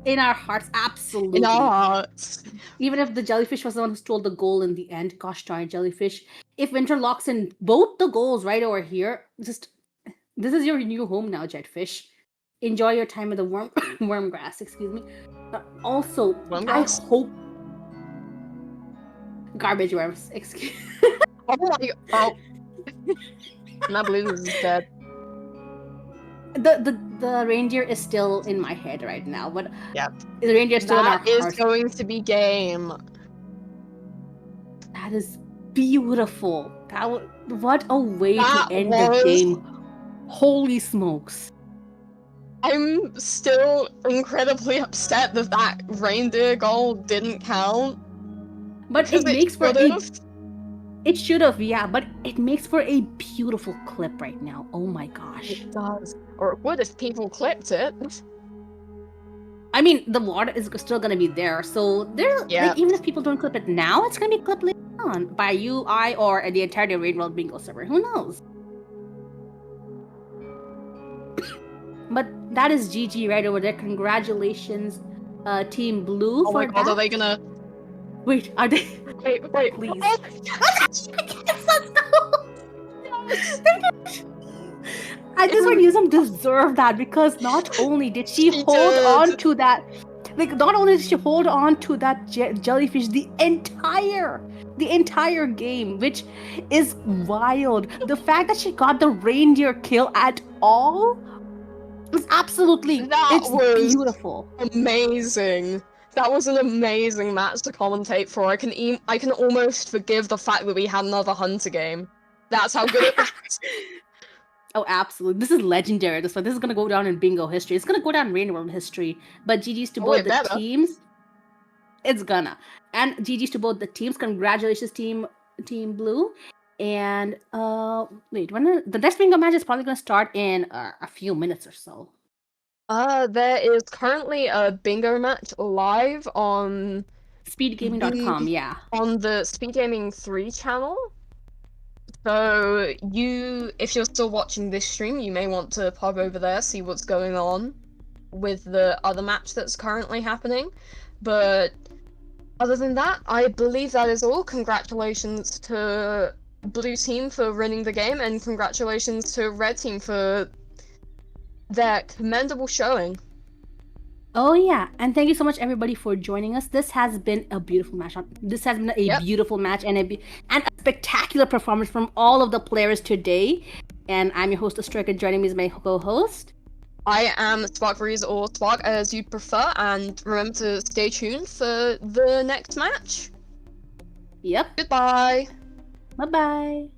S1: in our hearts, absolutely.
S2: In our hearts.
S1: Even if the jellyfish was the one who stole the goal in the end, gosh darn jellyfish. If Winter locks in both the goals right over here, just this is your new home now, Jetfish. Enjoy your time with the worm grass, excuse me. Also, I
S2: Wormgrass?
S1: hope garbage worms, excuse
S2: Oh my oh. And I believe this is dead.
S1: the reindeer is still in my head right now, but
S2: Yep.
S1: the reindeer is still in our
S2: That is
S1: hearts.
S2: going to be game.
S1: That is beautiful. What a way
S2: That
S1: to end
S2: was-
S1: the game. Holy smokes.
S2: I'm still incredibly upset that that reindeer goal didn't count.
S1: But
S2: Because
S1: it makes for a
S2: could've.
S1: it should have, yeah, but it makes for a beautiful clip right now. Oh my gosh.
S2: It does. Or it would if people clipped it.
S1: I mean, the water is still gonna be there, so there.
S2: Yeah.
S1: Like, even if people don't clip it now, it's gonna be clipped later on by you, I, or the entire Rainworld Bingo server. Who knows? But that is GG right over there. Congratulations, Team Blue,
S2: Oh
S1: for
S2: my god,
S1: that.
S2: are they gonna...
S1: Wait, are they?
S2: Wait.
S1: Please.
S2: Oh,
S1: I just want Yuzum deserve that, because not only did she
S2: She
S1: hold
S2: did.
S1: on to that, like, not only did she hold on to that jellyfish the entire game, which is wild. The fact that she got the reindeer kill at all is absolutely it's
S2: was
S1: beautiful.
S2: amazing. That was an amazing match to commentate for. I can almost forgive the fact that we had another Hunter game. That's how good it was.
S1: Oh, absolutely. This is legendary. This is gonna go down in Bingo history. It's gonna go down in Rainworld history. But GG's to both the teams. It's gonna. And GG's to both the teams. Congratulations, Team Blue. And wait, when the next Bingo match is probably gonna start in a few minutes or so.
S2: There is currently a bingo match live on
S1: speedgaming.com, yeah.
S2: On the Speed Gaming 3 channel. So if you're still watching this stream, you may want to pop over there, see what's going on with the other match that's currently happening. But other than that, I believe that is all. Congratulations to Blue Team for winning the game, and congratulations to Red Team for their commendable showing.
S1: Oh yeah, and thank you so much everybody for joining us. This has been a beautiful match. This has been a beautiful match and a spectacular performance from all of the players today. And I'm your host, Astrika, and joining me is my co-host.
S2: I am Sparkbreeze, or Spark as you prefer, and remember to stay tuned for the next match.
S1: Yep.
S2: Goodbye.
S1: Bye-bye.